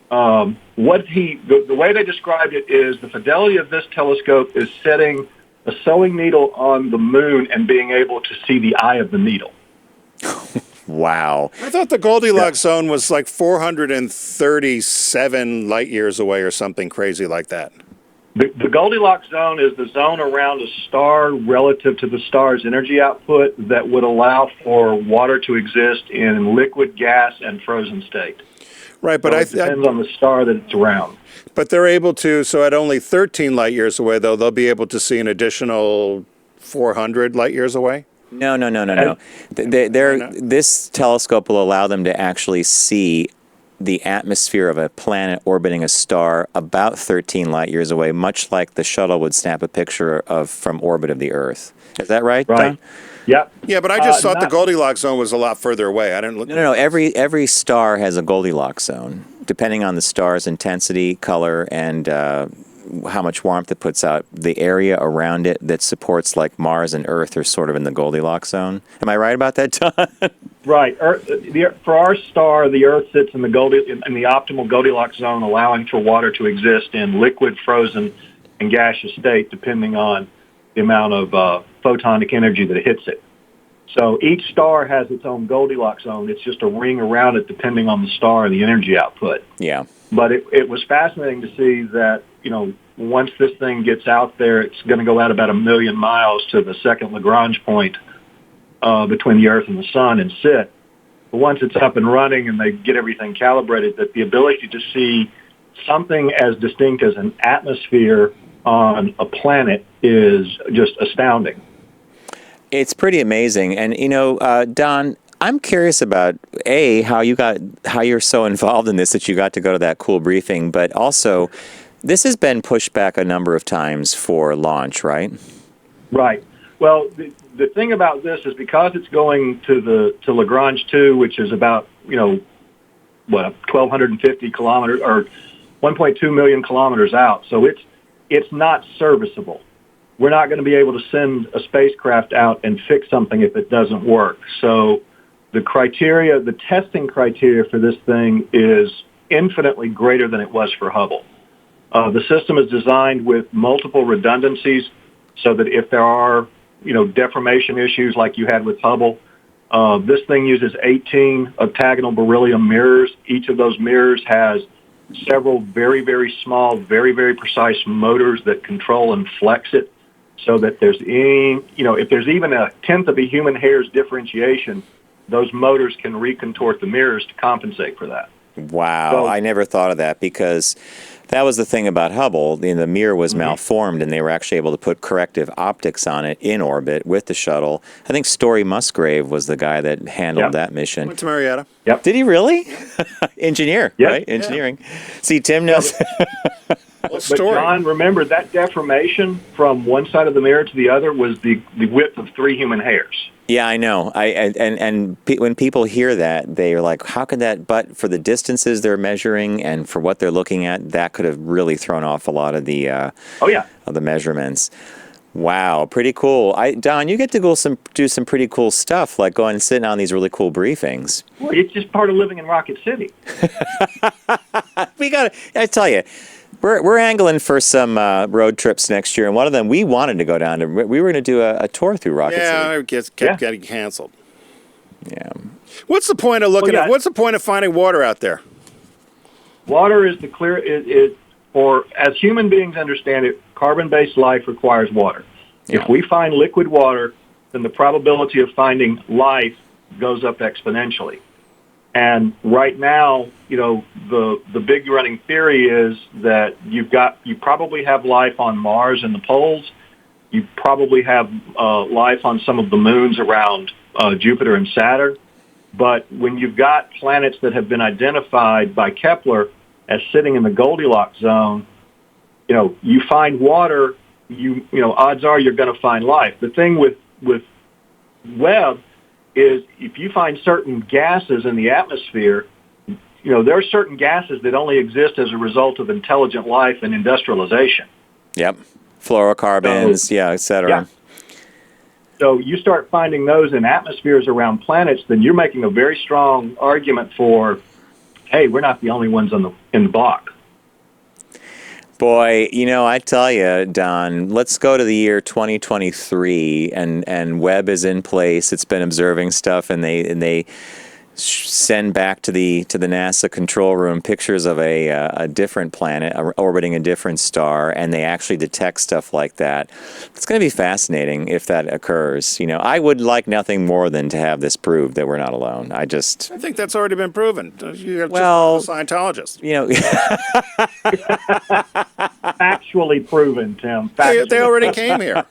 The way they described it is the fidelity of this telescope is setting a sewing needle on the moon and being able to see the eye of the needle. Wow. I thought the Goldilocks zone was like 437 light years away or something crazy like that. The Goldilocks zone is the zone around a star relative to the star's energy output that would allow for water to exist in liquid, gas, and frozen state. Right, but so it depends on the star that it's around. But they're able to, so at only 13 light years away, though, they'll be able to see an additional 400 light years away? No. This telescope will allow them to actually see the atmosphere of a planet orbiting a star about 13 light years away, much like the shuttle would snap a picture of from orbit of the Earth. Is that right, Don? Yep. Yeah, but I just thought the Goldilocks zone was a lot further away. I didn't look. No. Every star has a Goldilocks zone, depending on the star's intensity, color, and how much warmth it puts out. The area around it that supports like Mars and Earth are sort of in the Goldilocks zone. Am I right about that, Don? Right. For our star, the Earth sits in the optimal Goldilocks zone, allowing for water to exist in liquid, frozen, and gaseous state, depending on the amount of photonic energy that hits it. So each star has its own Goldilocks zone. It's just a ring around it, depending on the star and the energy output. Yeah. But it was fascinating to see that, once this thing gets out there, it's going to go out about 1 million miles to the second Lagrange point between the Earth and the Sun and sit. But once it's up and running and they get everything calibrated, that the ability to see something as distinct as an atmosphere on a planet is just astounding. It's pretty amazing. And, Don, I'm curious about, how you're so involved in this that you got to go to that cool briefing, but also this has been pushed back a number of times for launch, right? Right. Well, the thing about this is because it's going to Lagrange 2, which is about, 1,250 kilometers or 1.2 million kilometers out. So it's not serviceable. We're not going to be able to send a spacecraft out and fix something if it doesn't work. So the testing criteria for this thing is infinitely greater than it was for Hubble. The system is designed with multiple redundancies so that if there are, deformation issues like you had with Hubble, this thing uses 18 octagonal beryllium mirrors. Each of those mirrors has several very, very small, very, very precise motors that control and flex it so that if there's even a tenth of a human hair's differentiation, those motors can recontort the mirrors to compensate for that. Wow, So, I never thought of that because that was the thing about Hubble. The mirror was malformed, and they were actually able to put corrective optics on it in orbit with the shuttle. I think Story Musgrave was the guy that handled that mission. Went to Marietta. Yep. Did he really? Engineer, right? Engineering. See, Tim knows. But John, remember that deformation from one side of the mirror to the other was the width of 3 human hairs. Yeah, I know. When people hear that, they are like, "How could that?" But for the distances they're measuring and for what they're looking at, that could have really thrown off a lot of the of the measurements. Wow, pretty cool. Don, you get to go do some pretty cool stuff, like going and sitting on these really cool briefings. Well, it's just part of living in Rocket City. I tell you. We're angling for some road trips next year, and one of them we wanted to go down to. We were going to do a tour through Rocket City. Yeah, it kept getting canceled. Yeah. What's the point of looking at? What's the point of finding water out there? Water is or as human beings understand it, carbon-based life requires water. Yeah. If we find liquid water, then the probability of finding life goes up exponentially. And right now, the big running theory is that you probably have life on Mars and the poles. You probably have life on some of the moons around Jupiter and Saturn. But when you've got planets that have been identified by Kepler as sitting in the Goldilocks zone, you find water, odds are you're going to find life. The thing with Webb is if you find certain gases in the atmosphere, there are certain gases that only exist as a result of intelligent life and industrialization. Yep. Fluorocarbons, et cetera. Yeah. So you start finding those in atmospheres around planets, then you're making a very strong argument for, hey, we're not the only ones in the block. Boy, I tell you, Don, let's go to the year 2023, and Webb is in place. It's been observing stuff, and they send back to the NASA control room pictures of a different planet orbiting a different star, and they actually detect stuff like that. It's going to be fascinating if that occurs. I would like nothing more than to have this proved that we're not alone. I think that's already been proven. You're just a Scientologist. Factually proven, Tim. They already came here.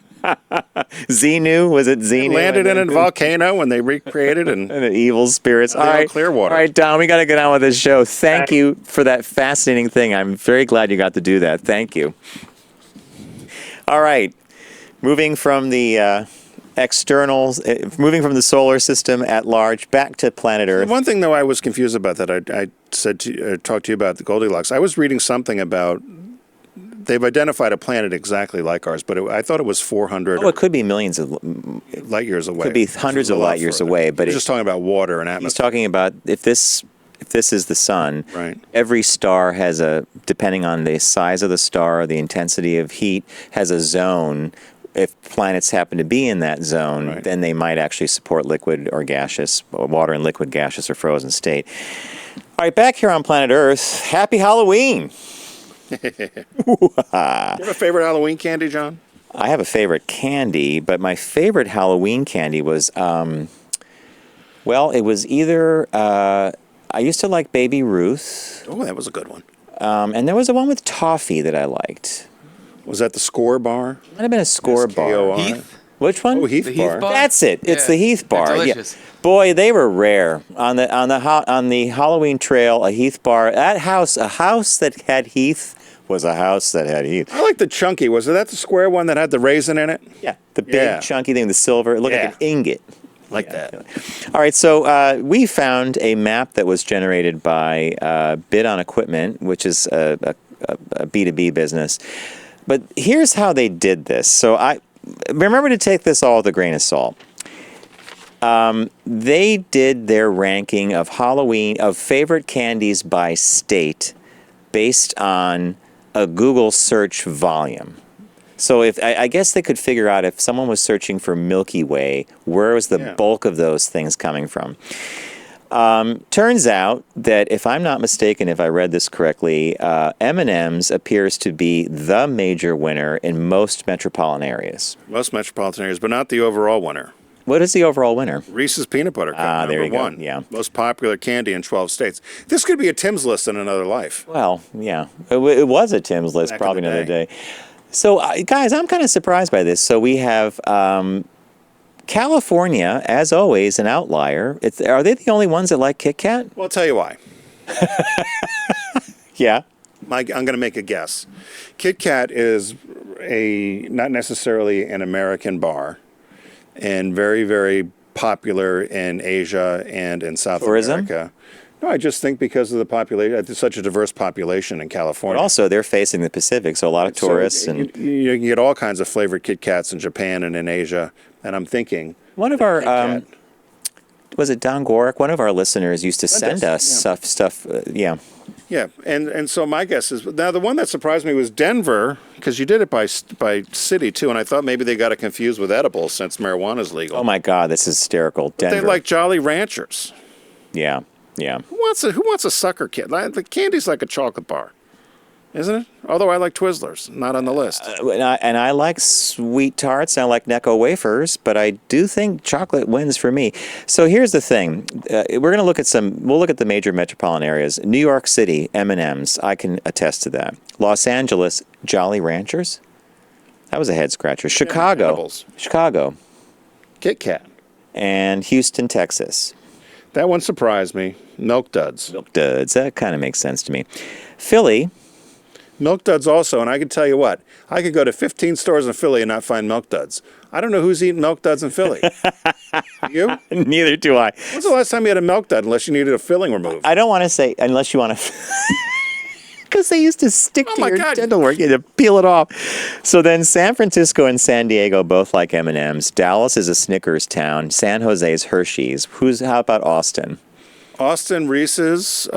Xenu, was it Xenu? Landed in a volcano when they recreated and the evil spirits. All right, Clearwater. All right, Don, we got to get on with this show. Thank you for that fascinating thing. I'm very glad you got to do that. Thank you. All right, moving from the externals, moving from the solar system at large back to planet Earth. One thing, though, I was confused about that I talked to you about the Goldilocks. I was reading something about they've identified a planet exactly like ours, but I thought it was 400. Oh, it could be millions of light years away. Could be hundreds of light years away. But he's just talking about water and atmosphere. He's talking about if this is the sun. Right. Every star has depending on the size of the star, the intensity of heat, has a zone. If planets happen to be in that zone, then they might actually support liquid or gaseous, water and liquid, gaseous, or frozen state. All right, back here on planet Earth, happy Halloween. You have a favorite Halloween candy, John? I have a favorite candy, but my favorite Halloween candy was, it was either, I used to like Baby Ruth. Oh, that was a good one. And there was a one with toffee that I liked. Was that the Score Bar? Might have been a Score Bar. Heath? Which one? Oh, Heath The Bar. Heath Bar? That's it. It's the Heath Bar. They're delicious. Boy, they were rare on the Halloween trail. A Heath Bar. A house that had Heath was a house that had Heath. I like the chunky. Was that the square one that had the raisin in it? Yeah, the big chunky thing, the silver. It looked like an ingot. Like that. All right, so we found a map that was generated by Bid on Equipment, which is a B2B business. But here's how they did this. So I remember to take this all with a grain of salt. They did their ranking of favorite candies by state based on a Google search volume. So I guess they could figure out if someone was searching for Milky Way, where was the bulk of those things coming from? Turns out that, if I'm not mistaken, if I read this correctly, M&M's appears to be the major winner in most metropolitan areas. Most metropolitan areas, but not the overall winner. What is the overall winner? Reese's Peanut Butter Cup, there you number one. go. Yeah. Most popular candy in 12 states. This could be a Tim's list in another life. Well, yeah. It was a Tim's list, Back probably in the another day. So, guys, I'm kind of surprised by this. So we have California, as always, an outlier. Are they the only ones that like Kit Kat? Well, I'll tell you why. Yeah. I'm going to make a guess. Kit Kat is not necessarily an American bar, and very, very popular in Asia and in South America. No, I just think because of the population, it's such a diverse population in California. But also, they're facing the Pacific, so a lot of tourists. So you can get all kinds of flavored Kit Kats in Japan and in Asia. And I'm thinking, one of our was it Don Gorick? One of our listeners used to send us stuff. Yeah. Yeah, and so my guess is now the one that surprised me was Denver, because you did it by city too, and I thought maybe they got it confused with edibles since marijuana is legal. Oh my God, this is hysterical. But Denver. they like Jolly Ranchers. Yeah, yeah. Who wants a sucker kid? The candy's like a chocolate bar, isn't it? Although I like Twizzlers, not on the list. And I like sweet tarts, and I like Necco wafers, but I do think chocolate wins for me. So here's the thing: we're going to look at We'll look at the major metropolitan areas. New York City, M&M's. I can attest to that. Los Angeles, Jolly Ranchers. That was a head scratcher. Chicago. Edibles. Chicago. Kit Kat. And Houston, Texas. That one surprised me. Milk Duds. Milk Duds. That kind of makes sense to me. Philly. Milk Duds also, and I can tell you what, I could go to 15 stores in Philly and not find Milk Duds. I don't know who's eating Milk Duds in Philly. You? Neither do I. When's the last time you had a Milk Dud unless you needed a filling removed? I don't want to say, unless you want to... Because they used to stick to your dental work. You had to peel it off. So then San Francisco and San Diego both like M&Ms. Dallas is a Snickers town. San Jose is Hershey's. How about Austin? Austin, Reese's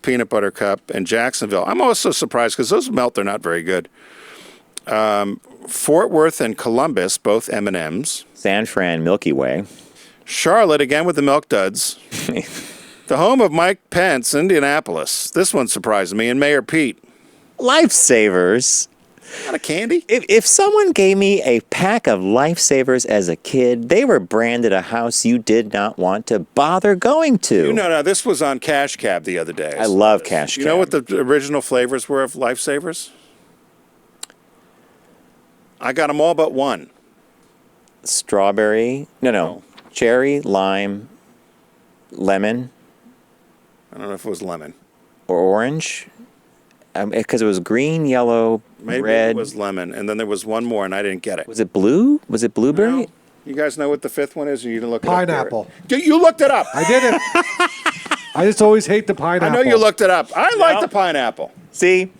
Peanut Butter Cup, and Jacksonville. I'm also surprised because those melt, they're not very good. Fort Worth and Columbus, both M&Ms. San Fran, Milky Way. Charlotte, again with the Milk Duds. The home of Mike Pence, Indianapolis. This one surprised me, and Mayor Pete. Lifesavers. Not a candy? If someone gave me a pack of Lifesavers as a kid, they were branded a house you did not want to bother going to. No, this was on Cash Cab the other day. I love Cash Cab. You know what the original flavors were of Lifesavers? I got them all but one. Strawberry. No. Cherry, lime, lemon. I don't know if it was lemon. Or orange. Because it was green, yellow, Maybe red. it was lemon, and then there was one more, and I didn't get it. Was it blue? Was it blueberry? No. You guys know what the fifth one is? Or you didn't look Pineapple. it up? You looked it up. I didn't. I just always hate the pineapple. I know you looked it up. I like the pineapple. See,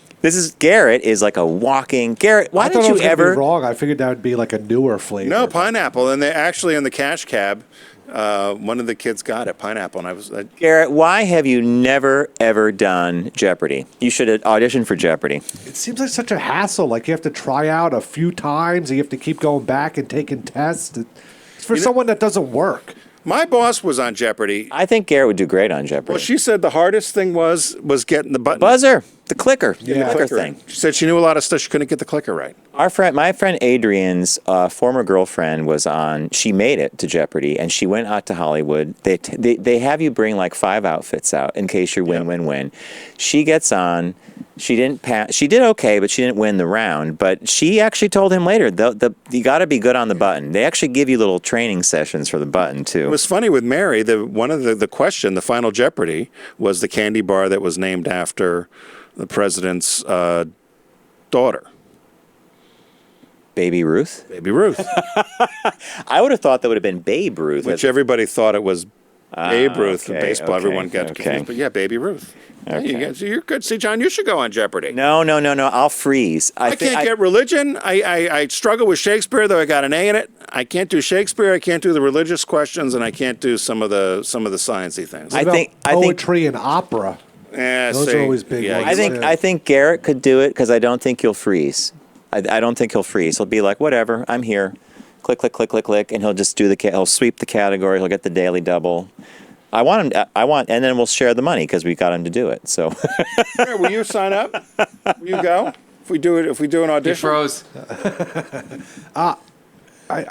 Garrett is like a walking Garrett. Why did you ever? Be wrong. I figured that would be like a newer flavor. No, pineapple, and they actually in the Cash Cab. One of the kids got it, pineapple, and I was... Garrett, why have you never, ever done Jeopardy? You should audition for Jeopardy. It seems like such a hassle. Like, you have to try out a few times, and you have to keep going back and taking tests. It's for someone that doesn't work. My boss was on Jeopardy. I think Garrett would do great on Jeopardy. Well, she said the hardest thing was getting the button. Buzzer, the clicker. Yeah. The clicker thing. She said she knew a lot of stuff. She couldn't get the clicker right. My friend Adrian's former girlfriend was on. She made it to Jeopardy, and she went out to Hollywood. They have you bring like 5 outfits out in case you're win. She gets on. She didn't pass. She did okay, but she didn't win the round. But she actually told him later, you got to be good on the button. They actually give you little training sessions for the button too. It was funny with Mary. One of the question, the final Jeopardy, was the candy bar that was named after the president's daughter. Baby Ruth? Baby Ruth. I would have thought that would have been Babe Ruth. Which everybody thought it was Babe Ruth in baseball. Okay, Everyone got confused. But yeah, Baby Ruth. Okay. Yeah, you're good. See, John, you should go on Jeopardy. No. I'll freeze. I can't get religion. I struggle with Shakespeare, though I got an A in it. I can't do Shakespeare. I can't do the religious questions, and I can't do some of the sciencey things. I think poetry and opera. Those are always big ones. I think Garrett could do it because I don't think he'll freeze. I don't think he'll freeze. He'll be like, whatever, I'm here. Click, click, click, click, click, and he'll just do he'll sweep the category. He'll get the daily double. And then we'll share the money because we got him to do it. So, Here, will you sign up? Will you go? If we do an audition. He froze. I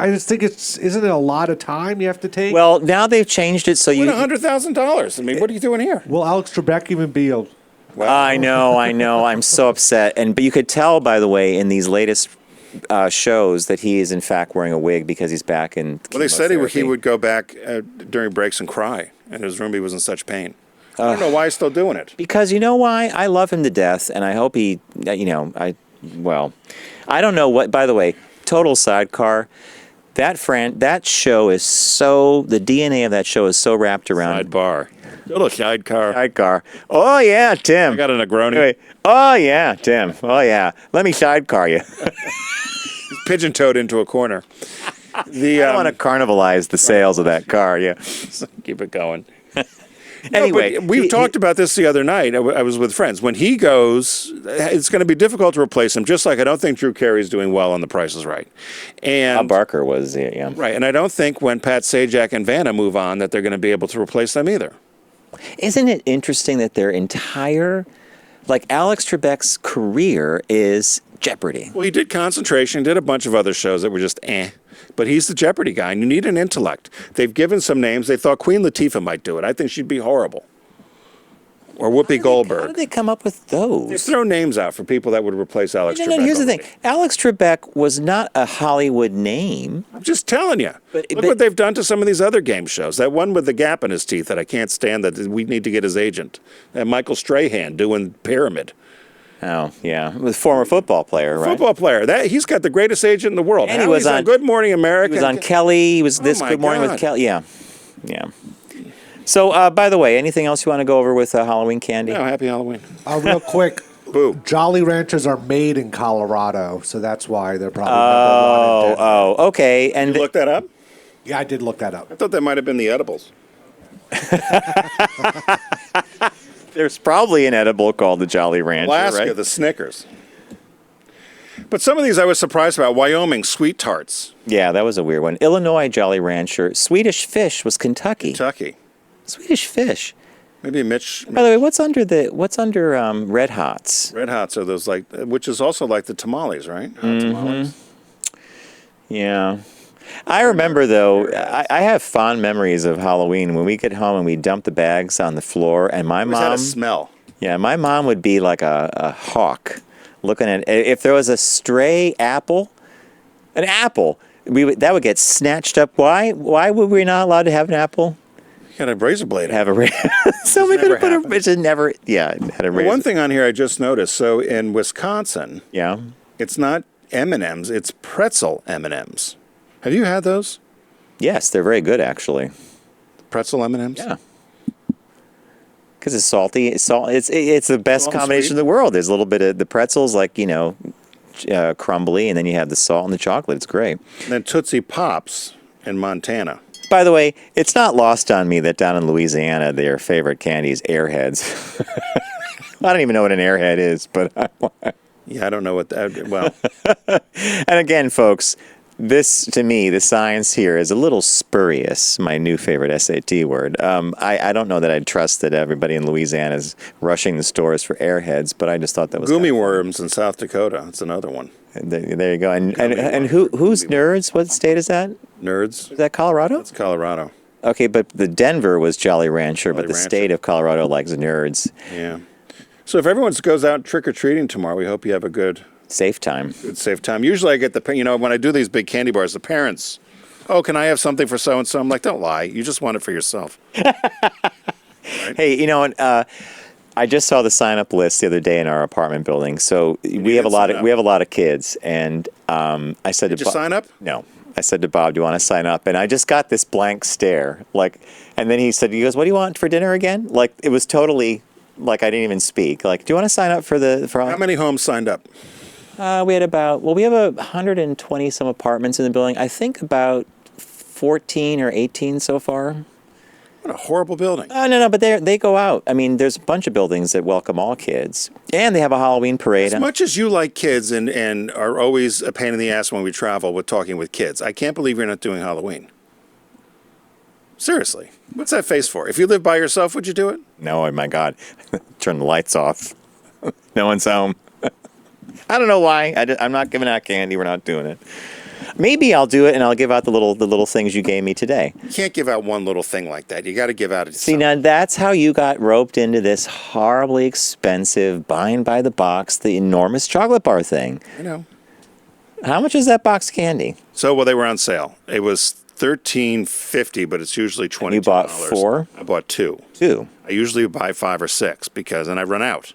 just think isn't it a lot of time you have to take? well, now they've changed it so Win you. $100,000. I mean, what are you doing here? Will Alex Trebek even be a... I know. I'm so upset. But you could tell, by the way, in these latest shows that he is in fact wearing a wig because he's back in. Well, they said he chemotherapy. would go back during breaks and cry in his room. He was in such pain. I don't know why he's still doing it. Because you know why? I love him to death, and I hope he. I don't know what. By the way, total sidecar. That show is so. The DNA of that show is so wrapped around. Sidebar. Little sidecar. Sidecar. Oh yeah, Tim. I got a Negroni. Anyway, oh yeah, Tim. Oh yeah. Let me sidecar you. Pigeon-toed into a corner. I don't want to carnivalize the sales of that car. Yeah. Keep it going. Anyway, we've talked about this the other night. I was with friends. When he goes, it's going to be difficult to replace him. Just like I don't think Drew Carey's doing well on The Price is Right. And Bob Barker was yeah. Right, and I don't think when Pat Sajak and Vanna move on that they're going to be able to replace them either. Isn't it interesting that their entire, like Alex Trebek's career is Jeopardy? Well, he did Concentration, did a bunch of other shows that were just but he's the Jeopardy guy, and you need an intellect. They've given some names. They thought Queen Latifah might do it. I think she'd be horrible. or Whoopi How Goldberg. did they come up with those? They throw names out for people that would replace Alex No, Trebek. here's the thing. already. Alex Trebek was not a Hollywood name. I'm just telling you. But- Look but- what they've done to some of these other game shows. That one with the gap in his teeth that I can't stand, that we need to get his agent. And Michael Strahan doing Pyramid. Oh, yeah. With former football player, right? Football player. He's got the greatest agent in the world. And he How was he's on Good Morning America. He was on Kelly. He was Oh this my Good Morning with God. Kelly. Yeah. Yeah. So, by the way, anything else you want to go over with Halloween candy? No, happy Halloween. Real quick, Boo. Jolly Ranchers are made in Colorado, so that's why they're probably number one in Denver. Okay. And You look that up? Yeah, I did look that up. I thought that might have been the edibles. there's probably an edible called the Jolly Rancher, Alaska, right? the Snickers. But some of these I was surprised about. Wyoming, Sweet Tarts. Yeah, that was a weird one. Illinois Jolly Rancher. Swedish Fish was Kentucky. Kentucky. Swedish Fish. Maybe Mitch. By the way, what's under Red Hots? Red Hots are those which is also like the tamales, right? Hot tamales. Yeah. I remember, though, I have fond memories of Halloween when we get home and we dump the bags on the floor, and my Always had mom... a smell. Yeah, my mom would be like a hawk looking at... If there was a stray apple, an apple, that would get snatched up. Why would we not allowed to have an apple? You got a razor blade. Have a somebody could have put happened. it never... Yeah, it had a razor. One thing on here I just noticed. So in Wisconsin, Yeah. it's not M&Ms, it's pretzel M&Ms. Have you had those? Yes, they're very good, actually. Pretzel M&Ms? Yeah. Because it's salty. It's the best Salt and combination sweet. in the world. There's a little bit of the pretzels, like, crumbly, and then you have the salt and the chocolate. It's great. And then Tootsie Pops in Montana. By the way, it's not lost on me that down in Louisiana, their favorite candy is Airheads. I don't even know what an Airhead is, but... Yeah, I don't know what that... Well, And again, folks, this, to me, the science here is a little spurious, my new favorite SAT word. I don't know that I'd trust that everybody in Louisiana is rushing the stores for Airheads, but I just thought that was... Gummy Worms in South Dakota. That's another one. There you go. And who's Nerds? What state is that? Nerds. Is that Colorado? That's Colorado. Okay, but the Denver was Jolly Rancher, but the Rancher. state of Colorado likes Nerds. Yeah. So if everyone goes out trick-or-treating tomorrow, we hope you have a good Safe time. safe time. Usually I get when I do these big candy bars, the parents, oh, can I have something for so-and-so? I'm like, don't lie. You just want it for yourself. Hey, you know what? I just saw the sign-up list the other day in our apartment building. So we have a lot of kids, and I said Did to you sign up? No. I said to Bob, do you want to sign up? And I just got this blank stare. And then he goes, what do you want for dinner again? Like, it was totally, like, I didn't even speak. Like, do you want to sign up for How many homes signed up? we have 120 some apartments in the building. I think about 14 or 18 so far. What a horrible building. No, but they go out. I mean, there's a bunch of buildings that welcome all kids. And they have a Halloween parade. As much as you like kids and are always a pain in the ass when we travel with talking with kids, I can't believe you're not doing Halloween. Seriously. What's that face for? If you live by yourself, would you do it? No, oh my God. Turn the lights off. No one's home. I don't know why. I'm not giving out candy. We're not doing it. Maybe I'll do it, and I'll give out the little things you gave me today. You can't give out one little thing like that. You got to give out. See, now that's how you got roped into this horribly expensive, buying by the box, the enormous chocolate bar thing. I know. How much is that box of candy? So, well, they were on sale. It was $13.50, but it's usually $22. You bought 4? I bought 2. 2. I usually buy 5 or 6 and I run out.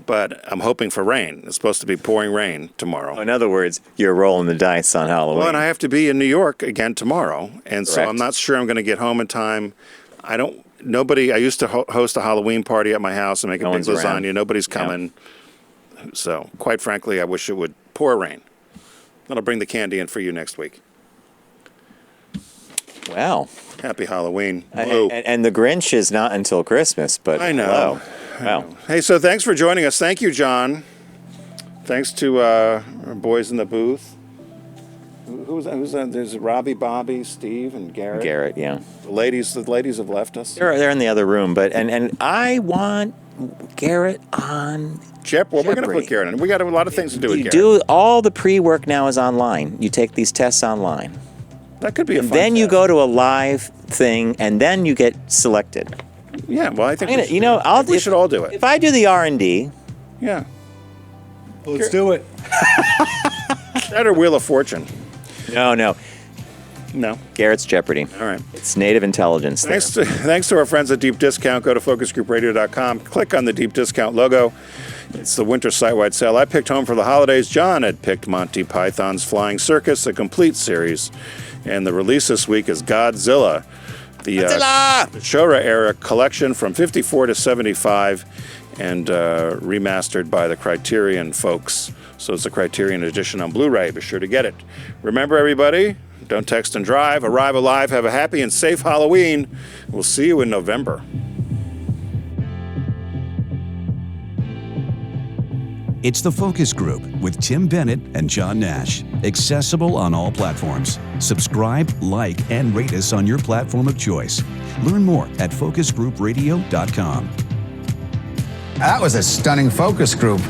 But I'm hoping for rain. It's supposed to be pouring rain tomorrow. In other words, you're rolling the dice on Halloween. Well, and I have to be in New York again tomorrow, and so Correct. I'm not sure I'm going to get home in time. I used to host a Halloween party at my house and make a big one's lasagna. around. Nobody's coming. So, quite frankly, I wish it would pour rain. That'll bring the candy in for you next week. Wow. Happy Halloween. Blue. And the Grinch is not until Christmas, but I know. hello. Wow. Hey, so thanks for joining us. Thank you, John. Thanks to our boys in the booth. Who's that? There's Robbie, Bobby, Steve, and Garrett. Garrett, yeah. The ladies have left us. They're in the other room, but and I want Garrett on Well, we're going to Jeopardy. put Garrett in. We got a lot of things to do with You Garrett. do all the pre-work now is online. You take these tests online. That could be a fun Then you test. go to a live thing, and then you get selected. Yeah, well, I think I'm gonna, we you know, I'll we should all do it. If I do the R&D, Yeah. Let's do it. That or Wheel of Fortune. no, No. Garrett's Jeopardy. All right. It's native intelligence. There. Thanks to our friends at Deep Discount. Go to focusgroupradio.com. Click on the Deep Discount logo. It's the winter site-wide sale. I picked home for the holidays. John had picked Monty Python's Flying Circus, the complete series. And the release this week is Godzilla. The Showa era collection from 54 to 75 and remastered by the Criterion folks. So it's a Criterion edition on Blu-ray. Be sure to get it. Remember, everybody, don't text and drive. Arrive alive. Have a happy and safe Halloween. We'll see you in November. It's The Focus Group with Tim Bennett and John Nash. Accessible on all platforms. Subscribe, like, and rate us on your platform of choice. Learn more at focusgroupradio.com. That was a stunning focus group.